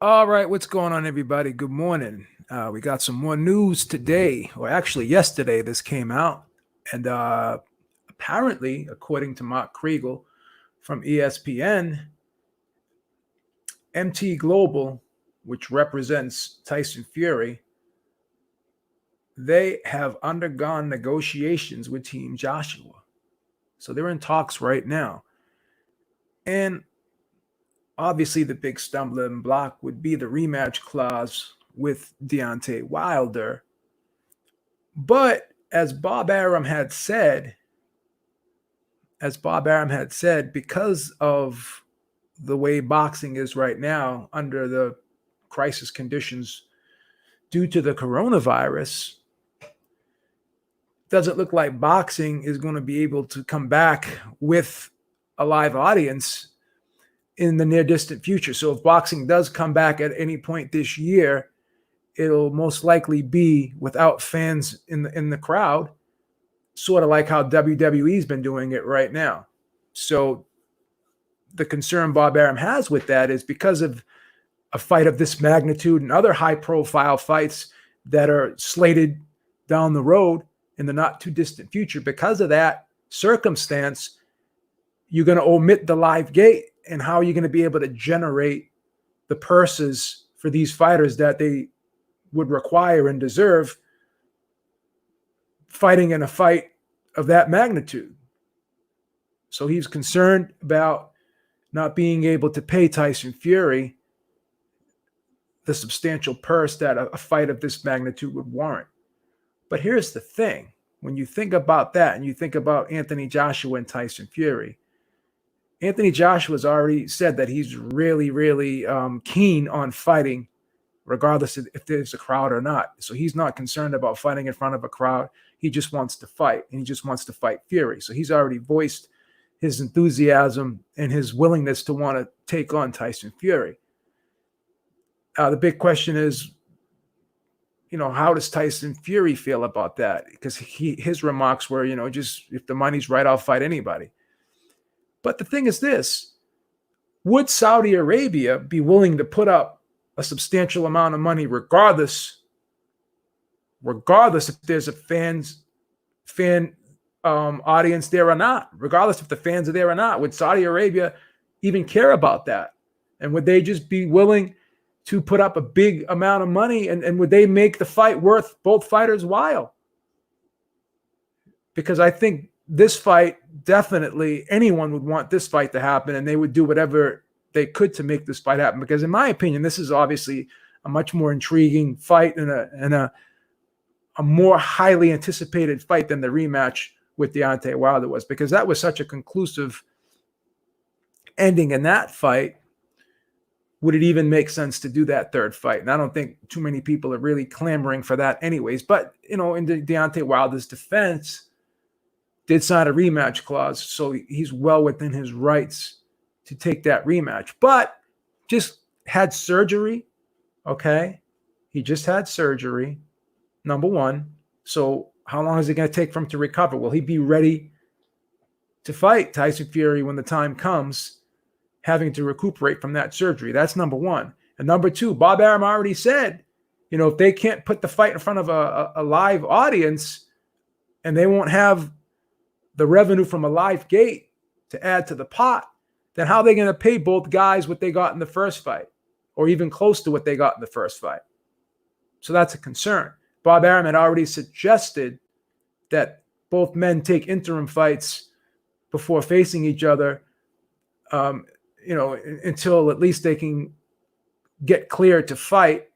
All right, what's going on, everybody? Good morning. We got some more news today, or actually yesterday. This came out, and apparently, according to Mark Kriegel from ESPN, MT Global, which represents Tyson Fury, they have undergone negotiations with Team Joshua. So they're in talks right now, and obviously, the big stumbling block would be the rematch clause with Deontay Wilder. But as Bob Arum had said, because of the way boxing is right now under the crisis conditions due to the coronavirus, doesn't look like boxing is going to be able to come back with a live audience in the near distant future. So if boxing does come back at any point this year, it'll most likely be without fans in the crowd, sort of like how WWE's been doing it right now. So the concern Bob Arum has with that is because of a fight of this magnitude and other high profile fights that are slated down the road in the not too distant future, because of that circumstance, you're going to omit the live gate. And how are you going to be able to generate the purses for these fighters that they would require and deserve fighting in a fight of that magnitude? So he's concerned about not being able to pay Tyson Fury the substantial purse that a fight of this magnitude would warrant. But here's the thing. When you think about that and you think about Anthony Joshua and Tyson Fury, Anthony Joshua's already said that he's really, really keen on fighting, regardless of if there's a crowd or not. So he's not concerned about fighting in front of a crowd. He just wants to fight, and he just wants to fight Fury. So he's already voiced his enthusiasm and his willingness to want to take on Tyson Fury. The big question is, how does Tyson Fury feel about that? Because his remarks were, just if the money's right, I'll fight anybody. But the thing is this, would Saudi Arabia be willing to put up a substantial amount of money regardless if there's a fan audience there or not, regardless if the fans are there or not? Would Saudi Arabia even care about that? And would they just be willing to put up a big amount of money, and would they make the fight worth both fighters' while? Because I think this fight, definitely anyone would want this fight to happen, and they would do whatever they could to make this fight happen. Because in my opinion, this is obviously a much more intriguing fight and a more highly anticipated fight than the rematch with Deontay Wilder was, because that was such a conclusive ending in that fight. Would it even make sense to do that third fight? And I don't think too many people are really clamoring for that anyways. But, in Deontay Wilder's defense, did sign a rematch clause, so he's well within his rights to take that rematch. But just had surgery, okay? He just had surgery, number one. So how long is it going to take for him to recover? Will he be ready to fight Tyson Fury when the time comes, having to recuperate from that surgery? That's number one. And number two, Bob Arum already said, if they can't put the fight in front of a live audience and they won't have the revenue from a live gate to add to the pot, then how are they going to pay both guys what they got in the first fight, or even close to what they got in the first fight? So that's a concern. Bob Arum had already suggested that both men take interim fights before facing each other, until at least they can get cleared to fight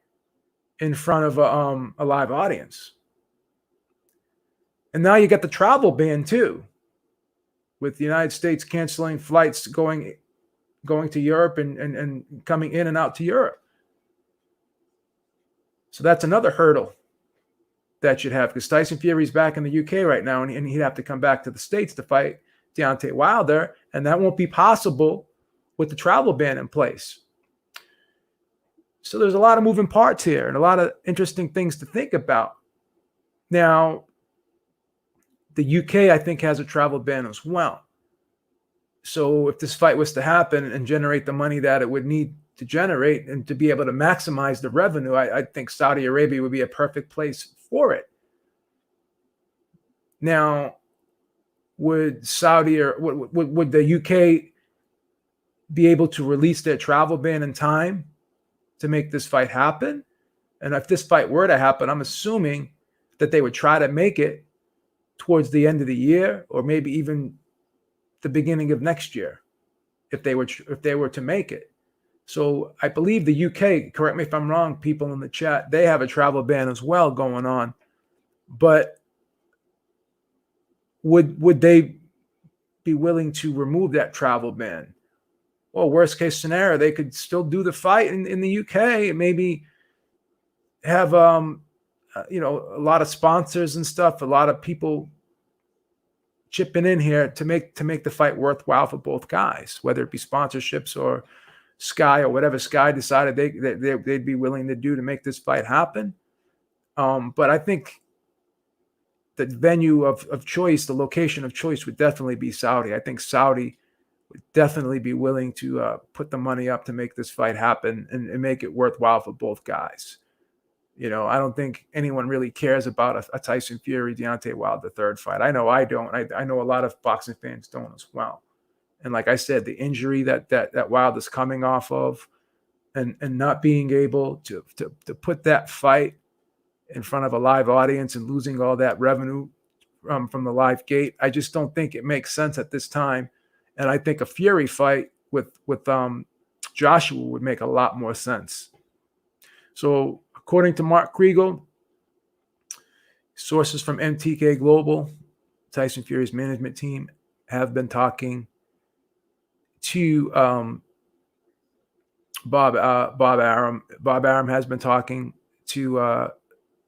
in front of a live audience. And now you got the travel ban too, with the United States canceling flights going to Europe and coming in and out to Europe. So that's another hurdle that you'd have, because Tyson Fury's back in the UK right now, and he'd have to come back to the States to fight Deontay Wilder, and that won't be possible with the travel ban in place. So there's a lot of moving parts here and a lot of interesting things to think about. Now, the UK, I think, has a travel ban as well. So if this fight was to happen and generate the money that it would need to generate and to be able to maximize the revenue, I think Saudi Arabia would be a perfect place for it. Now, would Saudi or would the UK be able to release their travel ban in time to make this fight happen? And if this fight were to happen, I'm assuming that they would try to make it towards the end of the year, or maybe even the beginning of next year, if they were to make it. So I believe the UK, correct me if I'm wrong, people in the chat, they have a travel ban as well going on. But would they be willing to remove that travel ban? Well, worst case scenario, they could still do the fight in the UK and maybe have a lot of sponsors and stuff, a lot of people chipping in here to make the fight worthwhile for both guys, whether it be sponsorships or Sky or whatever Sky decided they'd be willing to do to make this fight happen. But I think the venue of choice, the location of choice would definitely be Saudi. I think Saudi would definitely be willing to put the money up to make this fight happen and make it worthwhile for both guys. I don't think anyone really cares about a Tyson Fury, Deontay Wilder third fight. I know I don't. I know a lot of boxing fans don't as well. And like I said, the injury that Wilder's coming off of, and not being able to put that fight in front of a live audience and losing all that revenue from the live gate, I just don't think it makes sense at this time. And I think a Fury fight with Joshua would make a lot more sense. So according to Mark Kriegel, sources from MTK Global, Tyson Fury's management team, have been talking to Bob Arum. Bob Arum has been talking to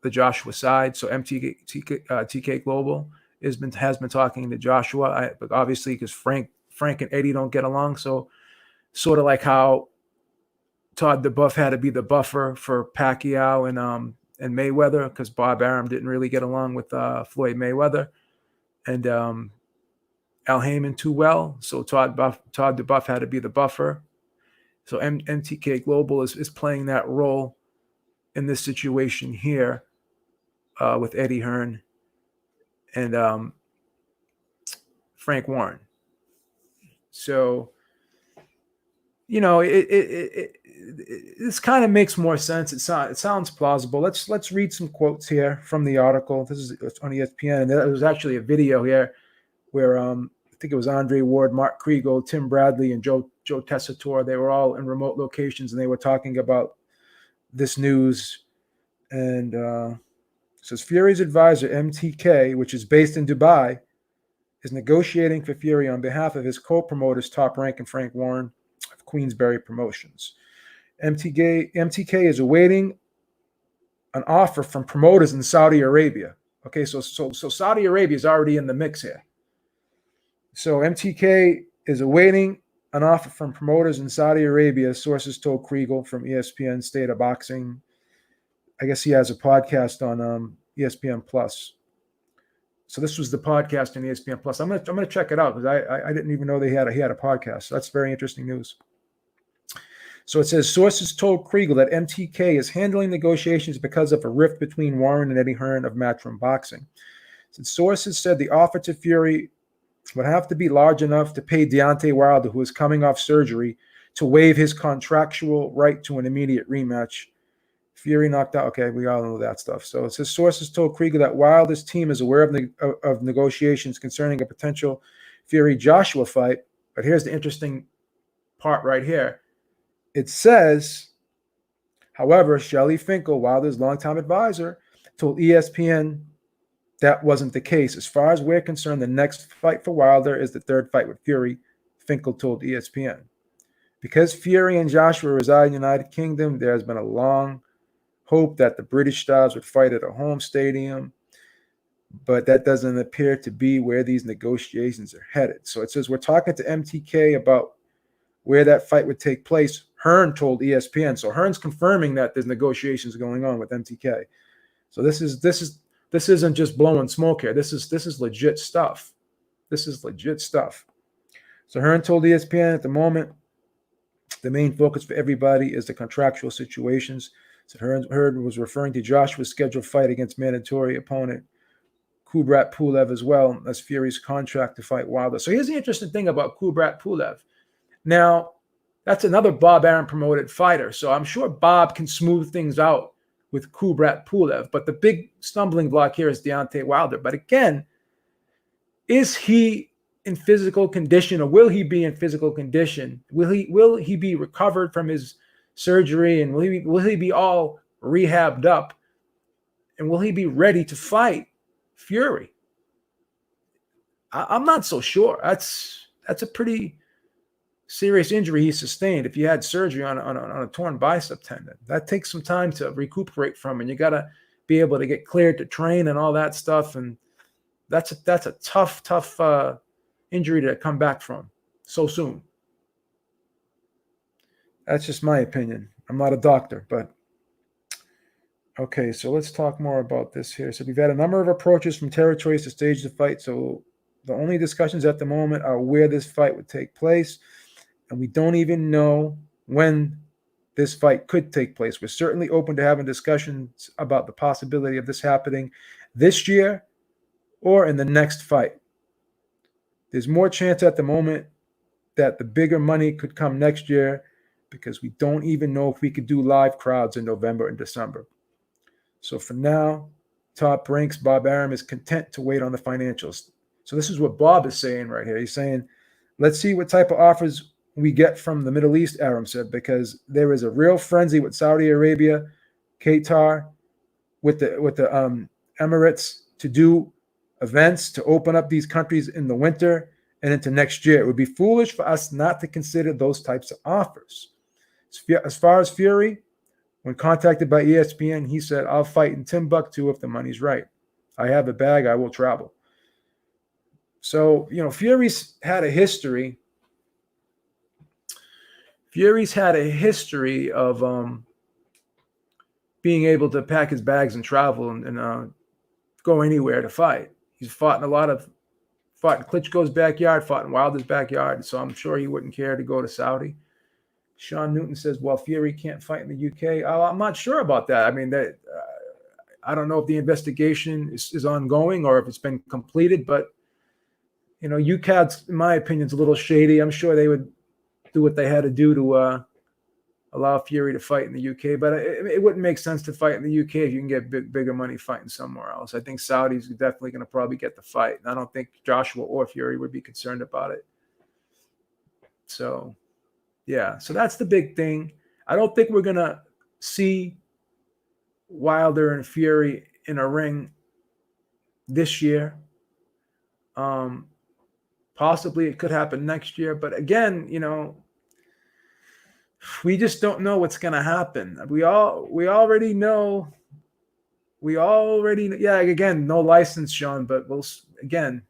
the Joshua side. So TK Global has been talking to Joshua, but obviously because Frank and Eddie don't get along. So sort of like how Todd DeBuff had to be the buffer for Pacquiao and Mayweather, because Bob Arum didn't really get along with Floyd Mayweather and Al Heyman too well. So Todd DeBuff had to be the buffer. So MTK Global is playing that role in this situation here with Eddie Hearn and Frank Warren. So, this kind of makes more sense. It sounds plausible. Let's read some quotes here from the article. This is on ESPN, and there was actually a video here where I think it was Andre Ward, Mark Kriegel, Tim Bradley, and Joe Tessitore. They were all in remote locations, and they were talking about this news. And it says Fury's advisor MTK, which is based in Dubai, is negotiating for Fury on behalf of his co-promoters Top Rank and Frank Warren of Queensberry Promotions. MTK is awaiting an offer from promoters in Saudi Arabia. Okay, so Saudi Arabia is already in the mix here. So MTK is awaiting an offer from promoters in Saudi Arabia, sources told Kriegel from ESPN State of Boxing. I guess he has a podcast on ESPN Plus. So this was the podcast on ESPN Plus. I'm gonna check it out because I didn't even know he had a podcast. So that's very interesting news. So it says sources told Kriegel that MTK is handling negotiations because of a rift between Warren and Eddie Hearn of Matchroom Boxing. Since sources said the offer to Fury would have to be large enough to pay Deontay Wilder, who is coming off surgery, to waive his contractual right to an immediate rematch. Fury knocked out. Okay, we all know that stuff. So it says sources told Kriegel that Wilder's team is aware of negotiations concerning a potential Fury-Joshua fight. But here's the interesting part right here. It says, however, Shelley Finkel, Wilder's longtime advisor, told ESPN that wasn't the case. As far as we're concerned, the next fight for Wilder is the third fight with Fury, Finkel told ESPN. Because Fury and Joshua reside in the United Kingdom, there has been a long hope that the British stars would fight at a home stadium, but that doesn't appear to be where these negotiations are headed. So it says we're talking to MTK about where that fight would take place. Hearn told ESPN. So Hearn's confirming that there's negotiations going on with MTK. So this isn't just blowing smoke here. This is legit stuff. This is legit stuff. So Hearn told ESPN at the moment The main focus for everybody is the contractual situations. So Hearn was referring to Joshua's scheduled fight against mandatory opponent Kubrat Pulev as well as Fury's contract to fight Wilder. So here's the interesting thing about Kubrat Pulev. Now, that's another Bob Arum promoted fighter. So I'm sure Bob can smooth things out with Kubrat Pulev. But the big stumbling block here is Deontay Wilder. But again, is he in physical condition, or will he be in physical condition? Will he be recovered from his surgery, and will he be all rehabbed up, and will he be ready to fight Fury? I'm not so sure. That's a pretty serious injury he sustained. If you had surgery on a torn bicep tendon, that takes some time to recuperate from, and you got to be able to get cleared to train and all that stuff. And that's a tough injury to come back from so soon. That's just my opinion. I'm not a doctor, but okay. So let's talk more about this here. So we've had a number of approaches from territories to stage the fight. So the only discussions at the moment are where this fight would take place, and we don't even know when this fight could take place. We're certainly open to having discussions about the possibility of this happening this year or in the next fight. There's more chance at the moment that the bigger money could come next year, because we don't even know if we could do live crowds in November and December. So for now, Top Ranks Bob Arum is content to wait on the financials. So this is what Bob is saying right here. He's saying, let's see what type of offers we get from the Middle East, Arum said, because there is a real frenzy with Saudi Arabia, Qatar, with the Emirates to do events, to open up these countries in the winter and into next year. It would be foolish for us not to consider those types of offers. As far as Fury, when contacted by ESPN, he said, I'll fight in Timbuktu if the money's right. I have a bag, I will travel. So, Fury's had a history. Fury's had a history of being able to pack his bags and travel and go anywhere to fight. He's fought in Klitschko's backyard, fought in Wilder's backyard, so I'm sure he wouldn't care to go to Saudi. Sean Newton says, well, Fury can't fight in the UK. I'm not sure about that. I mean, I don't know if the investigation is ongoing or if it's been completed, but, UKAD's, in my opinion, is a little shady. I'm sure they would do what they had to do to allow Fury to fight in the UK, but it wouldn't make sense to fight in the UK if you can get bigger money fighting somewhere else. I think Saudi's definitely going to probably get the fight, and I don't think Joshua or Fury would be concerned about it. So, yeah, so that's the big thing. I don't think we're going to see Wilder and Fury in a ring this year. Possibly it could happen next year, but again, we just don't know what's going to happen. We already know. Yeah, again, no license, Sean, but again,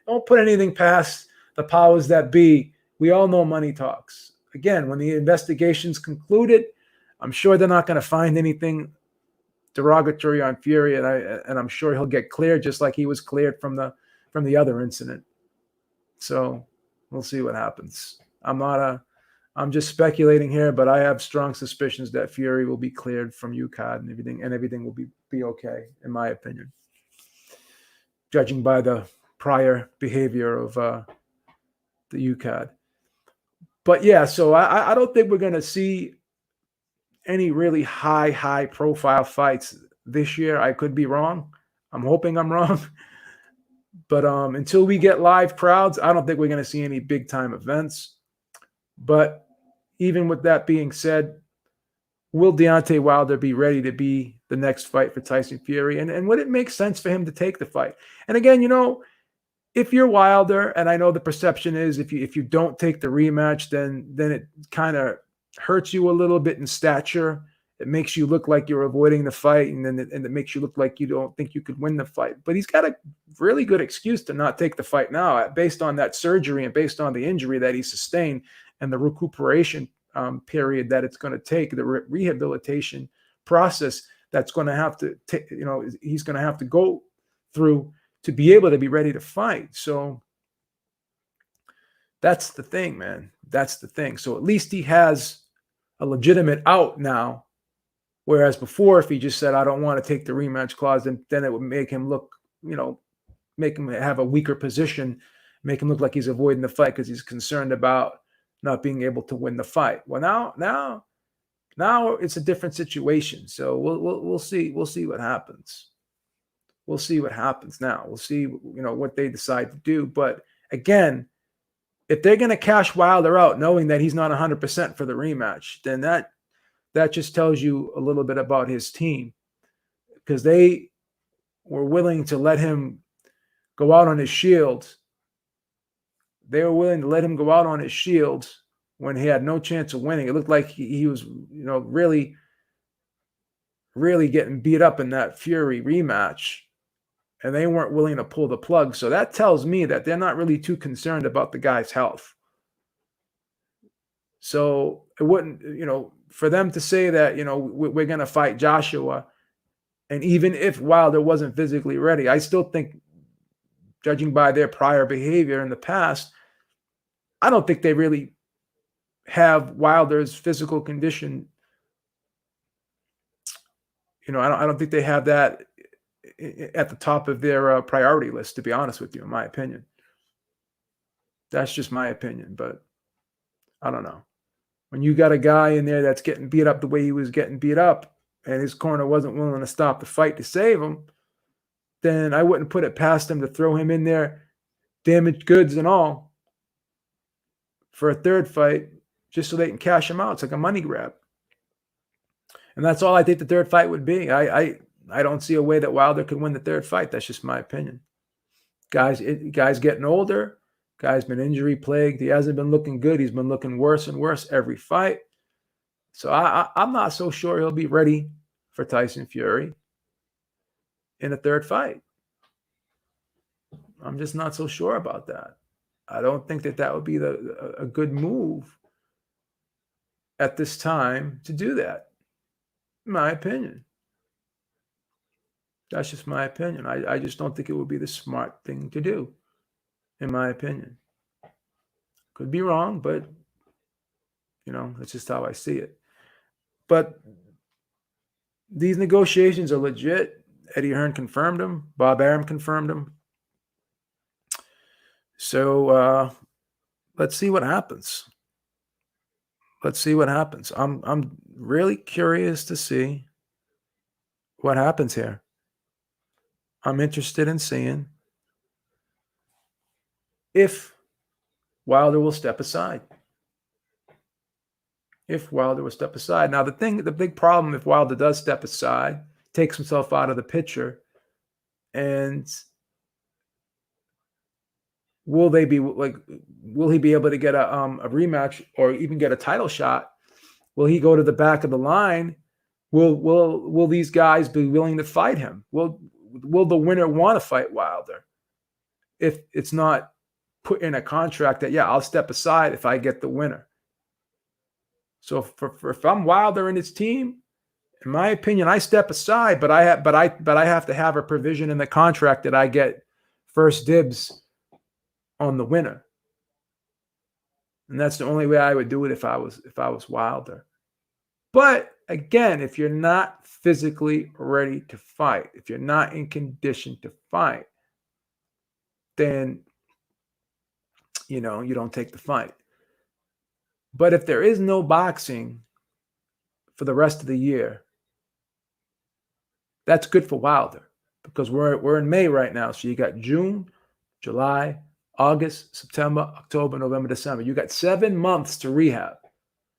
don't put anything past the powers that be. We all know money talks. Again, when the investigation's concluded, I'm sure they're not going to find anything derogatory on Fury, and I'm sure he'll get cleared just like he was cleared from the other incident. So we'll see what happens. I'm just speculating here, but I have strong suspicions that Fury will be cleared from UKAD and everything will be okay, in my opinion, judging by the prior behavior of the UKAD. But yeah, so I don't think we're going to see any really high profile fights this year. I could be wrong. I'm hoping I'm wrong. But until we get live crowds, I don't think we're going to see any big time events. But even with that being said, will Deontay Wilder be ready to be the next fight for Tyson Fury? And would it make sense for him to take the fight? And again, if you're Wilder, and I know the perception is if you don't take the rematch, then it kind of hurts you a little bit in stature. It makes you look like you're avoiding the fight, and it makes you look like you don't think you could win the fight. But he's got a really good excuse to not take the fight now, based on that surgery and based on the injury that he sustained and the recuperation period that it's going to take, the rehabilitation process that's going to have to, he's going to have to go through to be able to be ready to fight. So, That's the thing, man. That's the thing. So at least he has a legitimate out now. Whereas before, if he just said, I don't want to take the rematch clause, then it would make him look, make him have a weaker position, make him look like he's avoiding the fight because he's concerned about not being able to win the fight. Well, now it's a different situation. So we'll see what happens. We'll see what happens now. We'll see what they decide to do. But again, if they're going to cash Wilder out knowing that he's not 100% for the rematch, then that just tells you a little bit about his team, because they were willing to let him go out on his shield. They were willing to let him go out on his shield when he had no chance of winning. It looked like he was, really, really getting beat up in that Fury rematch, and they weren't willing to pull the plug. So that tells me that they're not really too concerned about the guy's health. So it wouldn't, for them to say that, we're going to fight Joshua, and even if Wilder wasn't physically ready, I still think, judging by their prior behavior in the past, I don't think they really have Wilder's physical condition. I don't think they have that at the top of their priority list, to be honest with you, in my opinion. That's just my opinion, but I don't know. When you got a guy in there that's getting beat up the way he was getting beat up, and his corner wasn't willing to stop the fight to save him, then I wouldn't put it past him to throw him in there, damaged goods and all, for a third fight, just so they can cash him out. It's like a money grab. And that's all I think the third fight would be. I don't see a way that Wilder could win the third fight. That's just my opinion. Guy's getting older. Guy's been injury plagued. He hasn't been looking good. He's been looking worse and worse every fight. So I'm not so sure he'll be ready for Tyson Fury in a third fight. I'm just not so sure about that. I don't think that would be a good move at this time to do that, in my opinion. That's just my opinion. I just don't think it would be the smart thing to do, in my opinion. Could be wrong, but, that's just how I see it. But these negotiations are legit. Eddie Hearn confirmed them. Bob Arum confirmed them. So let's see what happens. Let's see what happens. I'm really curious to see what happens here. I'm interested in seeing if Wilder will step aside. If Wilder will step aside. Now, the big problem, if Wilder does step aside, takes himself out of the picture, and will he be able to get a rematch or even get a title shot? Will he go to the back of the line? Will these guys be willing to fight him? Will the winner want to fight Wilder if it's not put in a contract that, I'll step aside if I get the winner? So if I'm Wilder and his team, in my opinion, I step aside, but I have to have a provision in the contract that I get first dibs on the winner. And that's the only way I would do it if I was Wilder. But again, if you're not physically ready to fight, if you're not in condition to fight, then you don't take the fight. But if there is no boxing for the rest of the year, that's good for Wilder, because we're in May right now. So you got June, July, August, September, October, November, December. You got 7 months to rehab.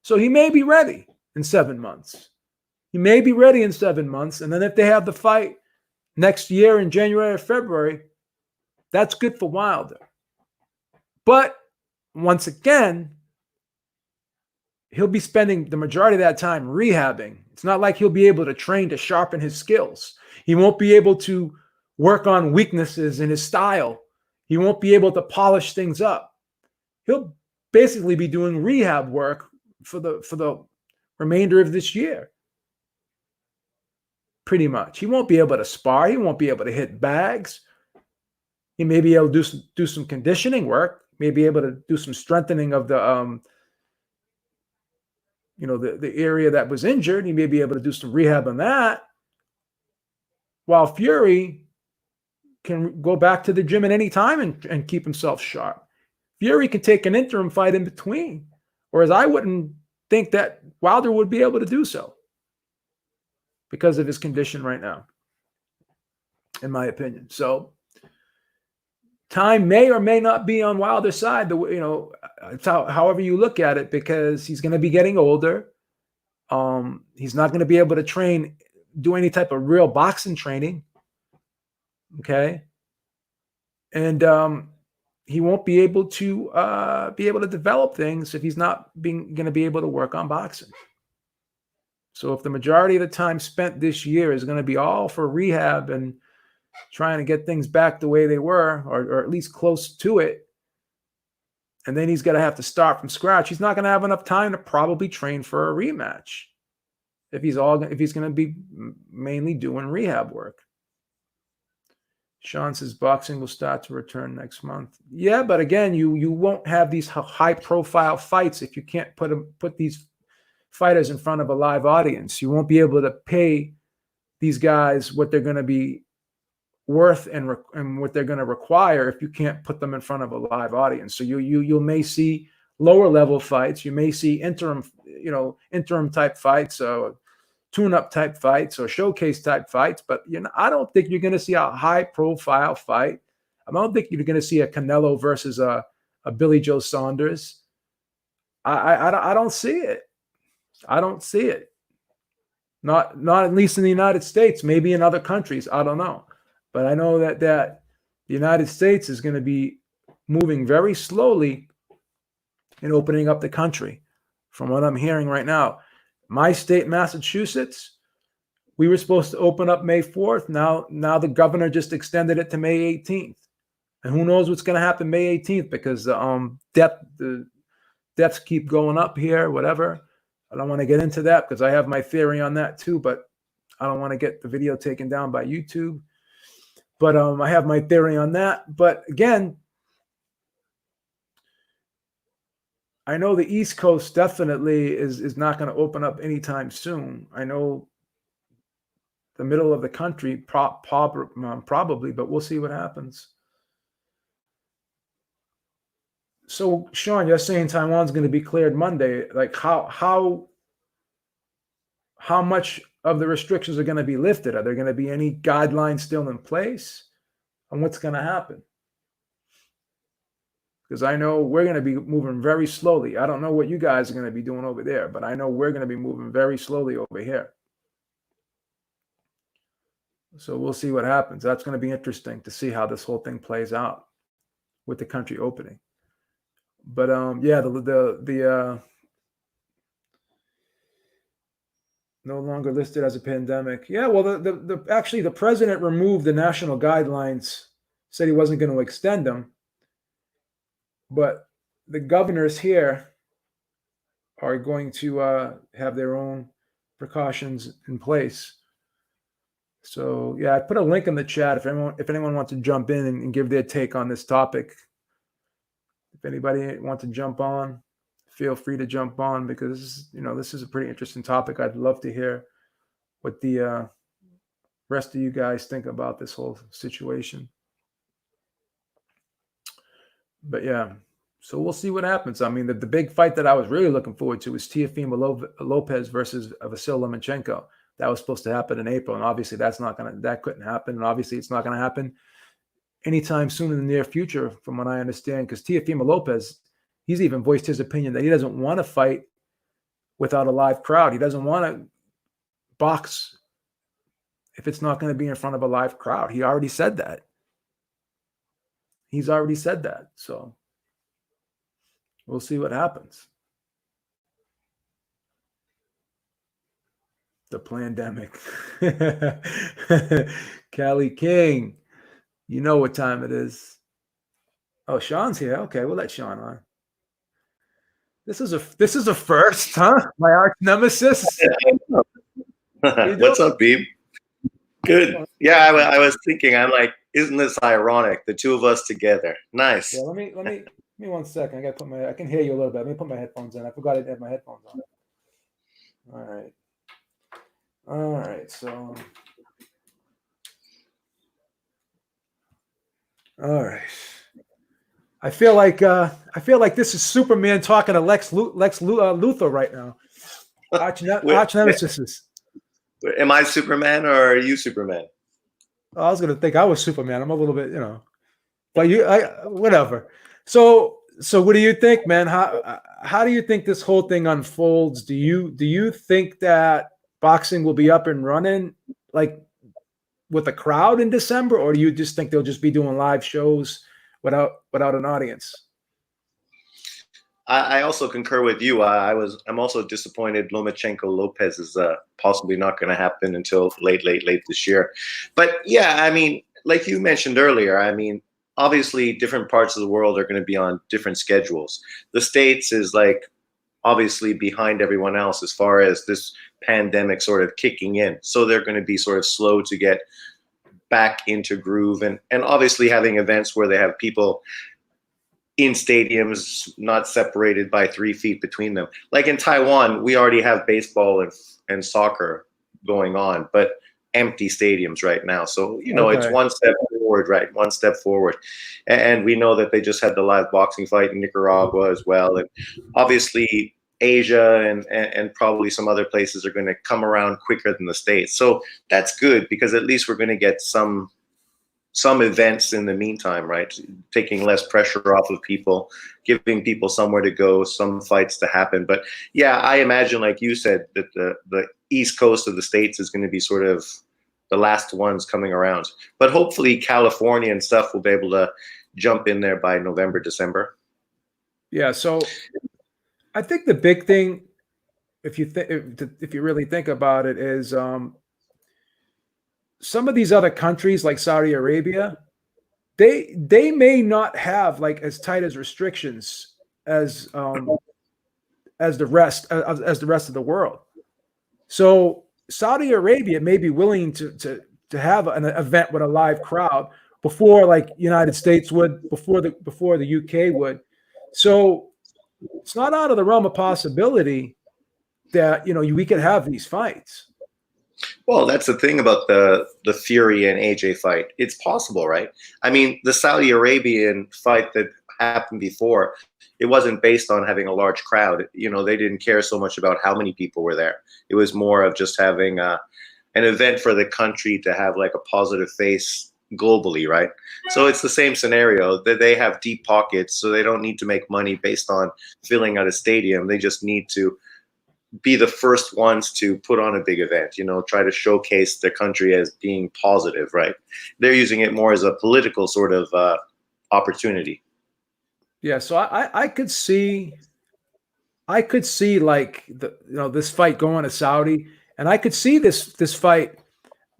So he may be ready in 7 months. He may be ready in 7 months. And then if they have the fight next year in January or February, that's good for Wilder. But once again, he'll be spending the majority of that time rehabbing. It's not like he'll be able to train to sharpen his skills. He won't be able to work on weaknesses in his style. He won't be able to polish things up. He'll basically be doing rehab work for the remainder of this year. Pretty much. He won't be able to spar. He won't be able to hit bags. He may be able to do some conditioning work. may be able to do some strengthening of the the area that was injured. He may be able to do some rehab on that, while Fury can go back to the gym at any time and keep himself sharp. Fury can take an interim fight in between, whereas I wouldn't think that Wilder would be able to do so because of his condition right now, in my opinion. So time may or may not be on Wilder's side. It's however you look at it, because he's going to be getting older. He's not going to be able to do any type of real boxing training. Okay. And he won't be able to develop things if he's not going to be able to work on boxing. So if the majority of the time spent this year is going to be all for rehab and trying to get things back the way they were, or at least close to it, and then he's going to have to start from scratch, he's not going to have enough time to probably train for a rematch if he's going to be mainly doing rehab work. Sean says boxing will start to return next month. Yeah, but again, you won't have these high-profile fights if you can't put these fighters in front of a live audience. You won't be able to pay these guys what they're going to be worth and what they're going to require if you can't put them in front of a live audience. So you may see lower level fights. You may see interim type fights, tune-up type fights, or showcase type fights. But I don't think you're going to see a high-profile fight. I don't think you're going to see a Canelo versus a Billy Joe Saunders. I don't see it. I don't see it. Not at least in the United States. Maybe in other countries. I don't know. But I know that the United States is going to be moving very slowly in opening up the country, from what I'm hearing right now. My state, Massachusetts, we were supposed to open up May 4th. Now the governor just extended it to May 18th. And who knows what's going to happen May 18th, because the deaths keep going up here, whatever. I don't want to get into that because I have my theory on that too, but I don't want to get the video taken down by YouTube. But I have my theory on that. But again, I know the East Coast definitely is not going to open up anytime soon. I know the middle of the country probably, but we'll see what happens. So, Sean, you're saying Taiwan's going to be cleared Monday. Like, how much of the restrictions are going to be lifted? Are there going to be any guidelines still in place on what's going to happen? Because I know we're going to be moving very slowly. I don't know what you guys are going to be doing over there, but I know we're going to be moving very slowly over here. So we'll see what happens. That's going to be interesting to see how this whole thing plays out with the country opening. But yeah, the no longer listed as a pandemic. Yeah, well, actually the president removed the national guidelines, said he wasn't going to extend them. But the governors here are going to have their own precautions in place. So yeah, I put a link in the chat if anyone wants to jump in and give their take on this topic. If anybody wants to jump on, feel free to jump on, because this is a pretty interesting topic. I'd love to hear what the rest of you guys think about this whole situation. But yeah, so we'll see what happens. I mean, the big fight that I was really looking forward to was Teofimo Lopez versus Vasyl Lomachenko. That was supposed to happen in April, and obviously that couldn't happen, and obviously it's not going to happen anytime soon in the near future, from what I understand, because Teofimo Lopez, he's even voiced his opinion that he doesn't want to fight without a live crowd. He doesn't want to box if it's not going to be in front of a live crowd. He already said that. He's already said that. So we'll see what happens. The pandemic. Cali King. You know what time it is. Oh, Sean's here. Okay, we'll let Sean on. This is a first, huh? My arch nemesis. What's up, Beeb? Good. Yeah, I was thinking, I'm like, isn't this ironic? The two of us together. Nice. Yeah, let me Give me 1 second. I gotta I can hear you a little bit. Let me put my headphones in. I forgot I had my headphones on. All right. All right. So. All right. I feel like this is Superman talking to Luthor right now. Arch nemesis. Am I Superman or are you Superman? I was gonna think I was Superman. I'm a little bit, but whatever. So what do you think, man? How do you think this whole thing unfolds? Do you think that boxing will be up and running like with a crowd in December, or do you just think they'll just be doing live shows without an audience? I also concur with you. I'm also disappointed Lomachenko Lopez is possibly not going to happen until late this year. But yeah, I mean, like you mentioned earlier, I mean, obviously different parts of the world are going to be on different schedules. The States is like obviously behind everyone else as far as this pandemic sort of kicking in. So they're going to be sort of slow to get back into groove, and obviously having events where they have people in stadiums not separated by 3 feet between them. Like in Taiwan, we already have baseball and soccer going on, but empty stadiums right now. So, it's one step forward, right? One step forward. And we know that they just had the live boxing fight in Nicaragua as well. And obviously Asia and probably some other places are going to come around quicker than the States. So that's good because at least we're going to get some events in the meantime, right? Taking less pressure off of people, giving people somewhere to go, some fights to happen. But yeah, I imagine, like you said, that the East Coast of the States is going to be sort of the last ones coming around. But hopefully California and stuff will be able to jump in there by November, December. Yeah. So I think the big thing, if you really think about it, is some of these other countries like Saudi Arabia, they may not have like as tight as restrictions as the rest of the world. So Saudi Arabia may be willing to have an event with a live crowd before like United States would, before the UK would. So it's not out of the realm of possibility that we could have these fights. Well, that's the thing about the Fury and AJ fight. It's possible, right? I mean, the Saudi Arabian fight that happened before, it wasn't based on having a large crowd. They didn't care so much about how many people were there. It was more of just having an event for the country to have like a positive face globally, right? So it's the same scenario that they have deep pockets, so they don't need to make money based on filling out a stadium. They just need to be the first ones to put on a big event, try to showcase their country as being positive, right? They're using it more as a political sort of opportunity. Yeah, so I could see like this fight going to Saudi, and I could see this fight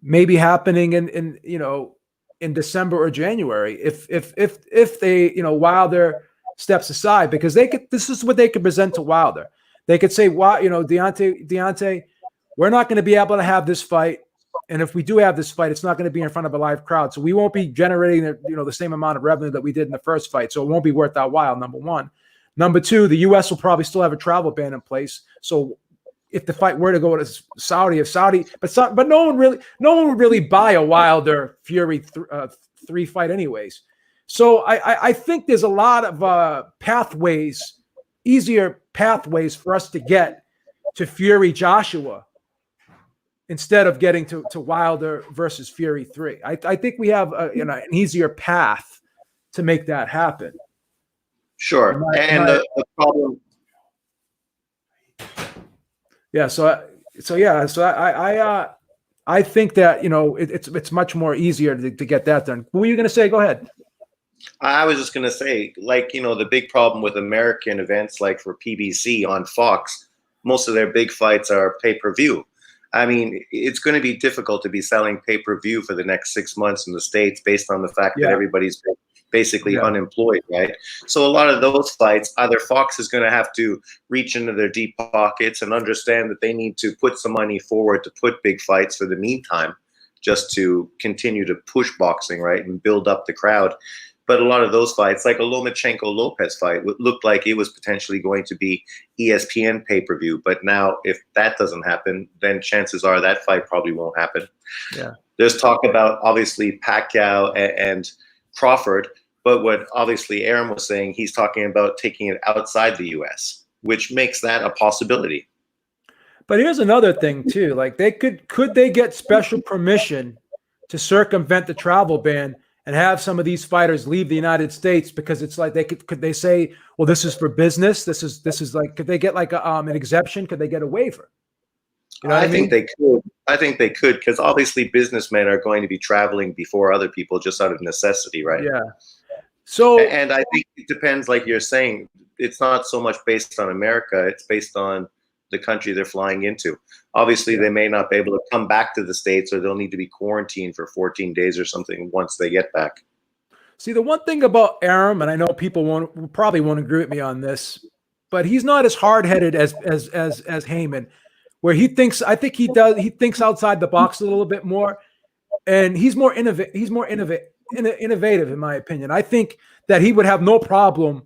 maybe happening in December or January if they Wilder steps aside, because this is what they could present to Wilder. They could say, "Wow, Deontay, we're not going to be able to have this fight, and if we do have this fight, it's not going to be in front of a live crowd, so we won't be generating the same amount of revenue that we did in the first fight. So it won't be worth our while." Number one. Number two, the U.S. will probably still have a travel ban in place. So if the fight were to go to Saudi, but no one would really buy a Wilder Fury 3 fight anyways. So I think there's a lot of easier pathways for us to get to Fury Joshua instead of getting to Wilder versus Fury 3. I think we have an easier path to make that happen. Sure. The problem. Yeah. So I think that it's much more easier to get that done. What were you going to say? Go ahead. I was just going to say, like, the big problem with American events, like for PBC on Fox, most of their big fights are pay-per-view. I mean, it's going to be difficult to be selling pay-per-view for the next 6 months in the States based on the fact that everybody's basically unemployed, right? So a lot of those fights, either Fox is going to have to reach into their deep pockets and understand that they need to put some money forward to put big fights for the meantime, just to continue to push boxing, right, and build up the crowd. But a lot of those fights, like a Lomachenko-Lopez fight, looked like it was potentially going to be ESPN pay-per-view. But now, if that doesn't happen, then chances are that fight probably won't happen. Yeah. There's talk about, obviously, Pacquiao and Crawford. But what obviously Aaron was saying, he's talking about taking it outside the U.S., which makes that a possibility. But here's another thing too. Like could they get special permission to circumvent the travel ban and have some of these fighters leave the United States, because it's like could they say, well, this is for business. This is like, could they get like an exemption? Could they get a waiver? You know what I mean? think they could. I think they could, because obviously businessmen are going to be traveling before other people just out of necessity, right? Yeah. So, and I think it depends, like you're saying, it's not so much based on America, it's based on the country they're flying into. Obviously, they may not be able to come back to the States, or they'll need to be quarantined for 14 days or something once they get back. see, the one thing about Aram, and I know people probably won't agree with me on this, but he's not as hard-headed as Heyman, where he thinks, I think he thinks outside the box a little bit more, and he's more innovative. He's more innovative, in my opinion. I think that he would have no problem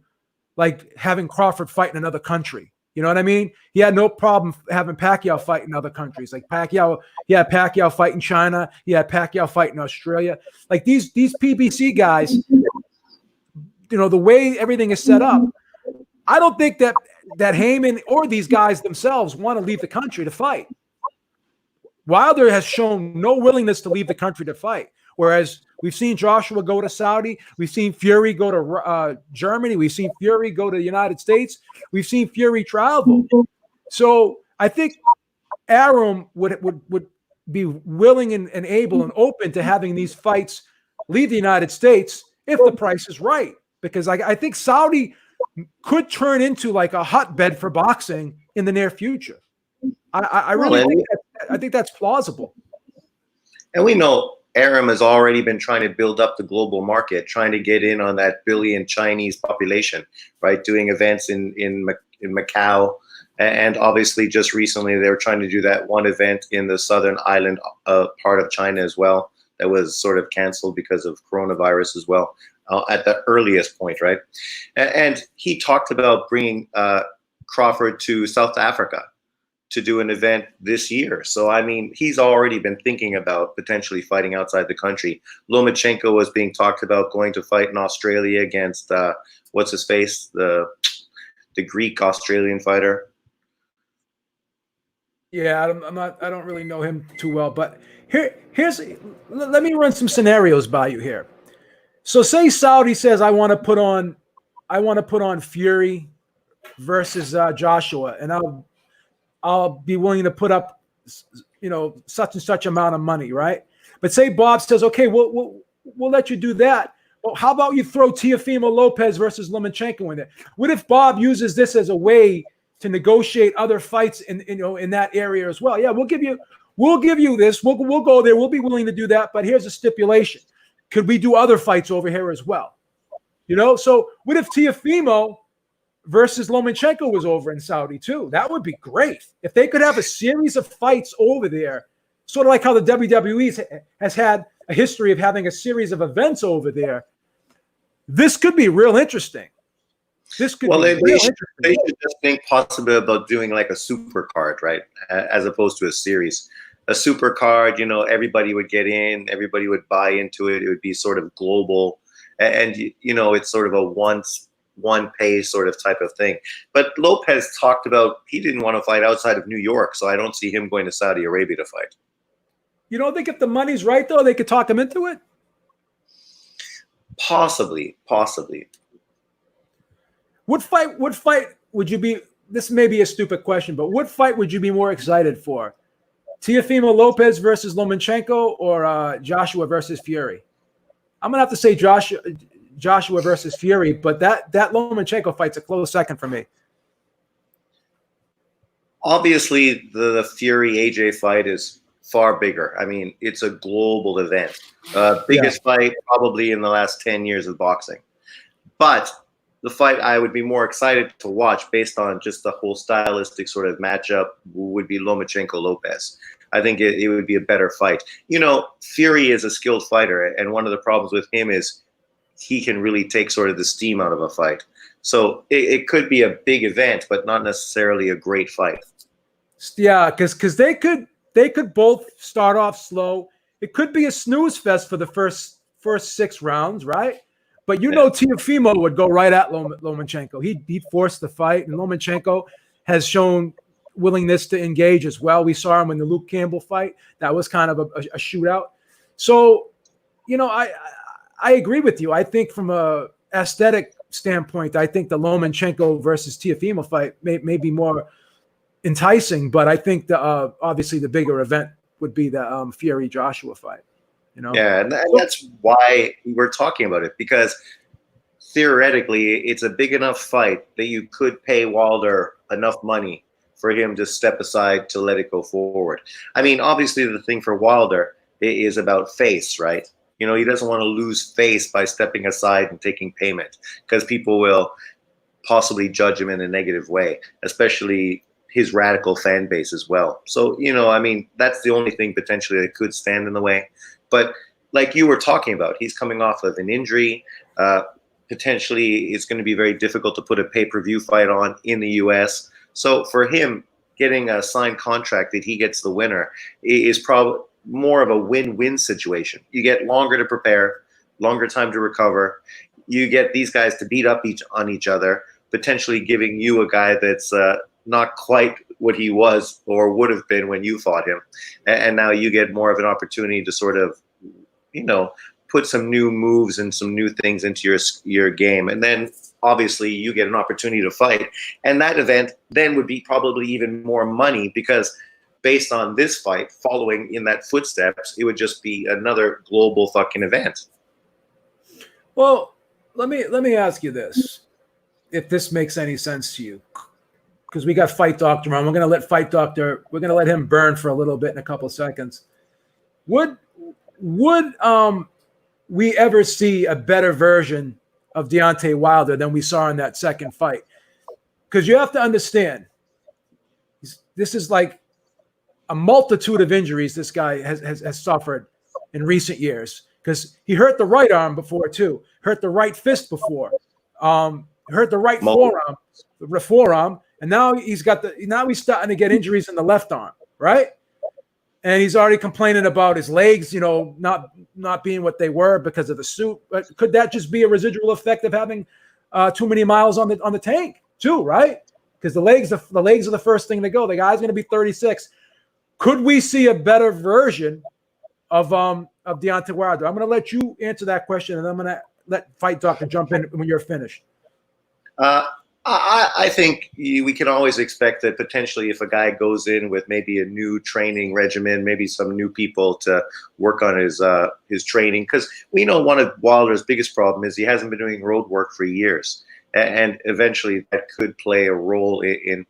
like having Crawford fight in another country. You know what I mean? He had no problem having Pacquiao fight in other countries. Like he had Pacquiao fight in China. He had Pacquiao fight in Australia. Like these PBC guys, you know, the way everything is set up, I don't think that Heyman or these guys themselves want to leave the country to fight. Wilder has shown no willingness to leave the country to fight. Whereas we've seen Joshua go to Saudi, we've seen Fury go to Germany, we've seen Fury go to the United States, we've seen Fury travel. So I think Arum would be willing and able and open to having these fights leave the United States if the price is right. Because I think Saudi could turn into like a hotbed for boxing in the near future. I really think that's plausible. And we know Aram has already been trying to build up the global market, trying to get in on that billion Chinese population, right? Doing events in Macau. And obviously just recently they were trying to do that one event in the southern island part of China as well. That was sort of canceled because of coronavirus as well, at the earliest point, right? And he talked about bringing Crawford to South Africa to do an event this year. So, I mean, he's already been thinking about potentially fighting outside the country. Lomachenko was being talked about going to fight in Australia against, what's his face? The Greek Australian fighter. Yeah, I don't really know him too well, but let me run some scenarios by you here. So say Saudi says, I want to put on Fury versus Joshua, and I'll be willing to put up, you know, such and such amount of money, right? But say Bob says, okay, we'll let you do that. Well, how about you throw Teofimo Lopez versus Lomachenko in there? What if Bob uses this as a way to negotiate other fights in that area as well? Yeah, we'll give you this. We'll go there. We'll be willing to do that. But here's a stipulation: could we do other fights over here as well? You know. So what if Teofimo versus Lomachenko was over in Saudi too? That would be great if they could have a series of fights over there, sort of like how the WWE has had a history of having a series of events over there. This could be real interesting. This could they should just think possibly about doing like a super card, right? As opposed to a series. A super card, you know, everybody would get in, everybody would buy into it. It would be sort of global, and you know, it's sort of a one pay sort of type of thing. But Lopez talked about he didn't want to fight outside of New York, so I don't see him going to Saudi Arabia to fight. You don't think if the money's right though, they could talk him into it? Possibly. What fight would you be? This may be a stupid question, but what fight would you be more excited for? Teofimo Lopez versus Lomachenko, or Joshua versus Fury? I'm gonna have to say Joshua versus Fury, but that Lomachenko fight's a close second for me. Obviously, the Fury AJ fight is far bigger. I mean, it's a global event. Biggest fight probably in the last 10 years of boxing. But the fight I would be more excited to watch based on just the whole stylistic sort of matchup would be Lomachenko-Lopez. I think it would be a better fight. You know, Fury is a skilled fighter, and one of the problems with him is he can really take sort of the steam out of a fight. So it could be a big event, but not necessarily a great fight. Yeah, because they could both start off slow. It could be a snooze fest for the first 6 rounds, right? But Teofimo would go right at Lomachenko. He'd force the fight, and Lomachenko has shown willingness to engage as well. We saw him in the Luke Campbell fight. That was kind of a shootout. So, I agree with you. I think from a aesthetic standpoint, I think the Lomachenko versus Teofimo fight may be more enticing, but I think obviously the bigger event would be the Fury Joshua fight. Yeah, and that's why we're talking about it, because theoretically it's a big enough fight that you could pay Wilder enough money for him to step aside to let it go forward. I mean, obviously the thing for Wilder is about face, right? He doesn't want to lose face by stepping aside and taking payment, because people will possibly judge him in a negative way, especially his radical fan base as well. So, I mean, that's the only thing potentially that could stand in the way. But like you were talking about, he's coming off of an injury. Potentially, it's going to be very difficult to put a pay-per-view fight on in the U.S. So for him, getting a signed contract that he gets the winner is probably more of a win-win situation. You get longer to prepare, longer time to recover. You get these guys to beat up on each other, potentially giving you a guy that's not quite what he was or would have been when you fought him. And now you get more of an opportunity to sort of, put some new moves and some new things into your game. And then obviously you get an opportunity to fight. And that event then would be probably even more money, because based on this fight, following in that footsteps, it would just be another global fucking event. Well, let me ask you this, if this makes any sense to you, because we got Fight Doctor on. We're going to let him burn for a little bit in a couple of seconds. Would we ever see a better version of Deontay Wilder than we saw in that second fight? Because you have to understand, this is like a multitude of injuries this guy has suffered in recent years, because he hurt the right arm before too, hurt the right fist before, hurt the right forearm, and now he's starting to get injuries in the left arm, right? And he's already complaining about his legs, not being what they were because of the suit. But could that just be a residual effect of having too many miles on the tank too, right? Because the legs are the first thing to go. The guy's going to be 36. Could we see a better version of Deontay Wilder? I'm going to let you answer that question, and I'm going to let Fight Doctor jump in when you're finished. I think we can always expect that potentially if a guy goes in with maybe a new training regimen, maybe some new people to work on his training, because we know one of Wilder's biggest problem is he hasn't been doing road work for years. And eventually that could play a role in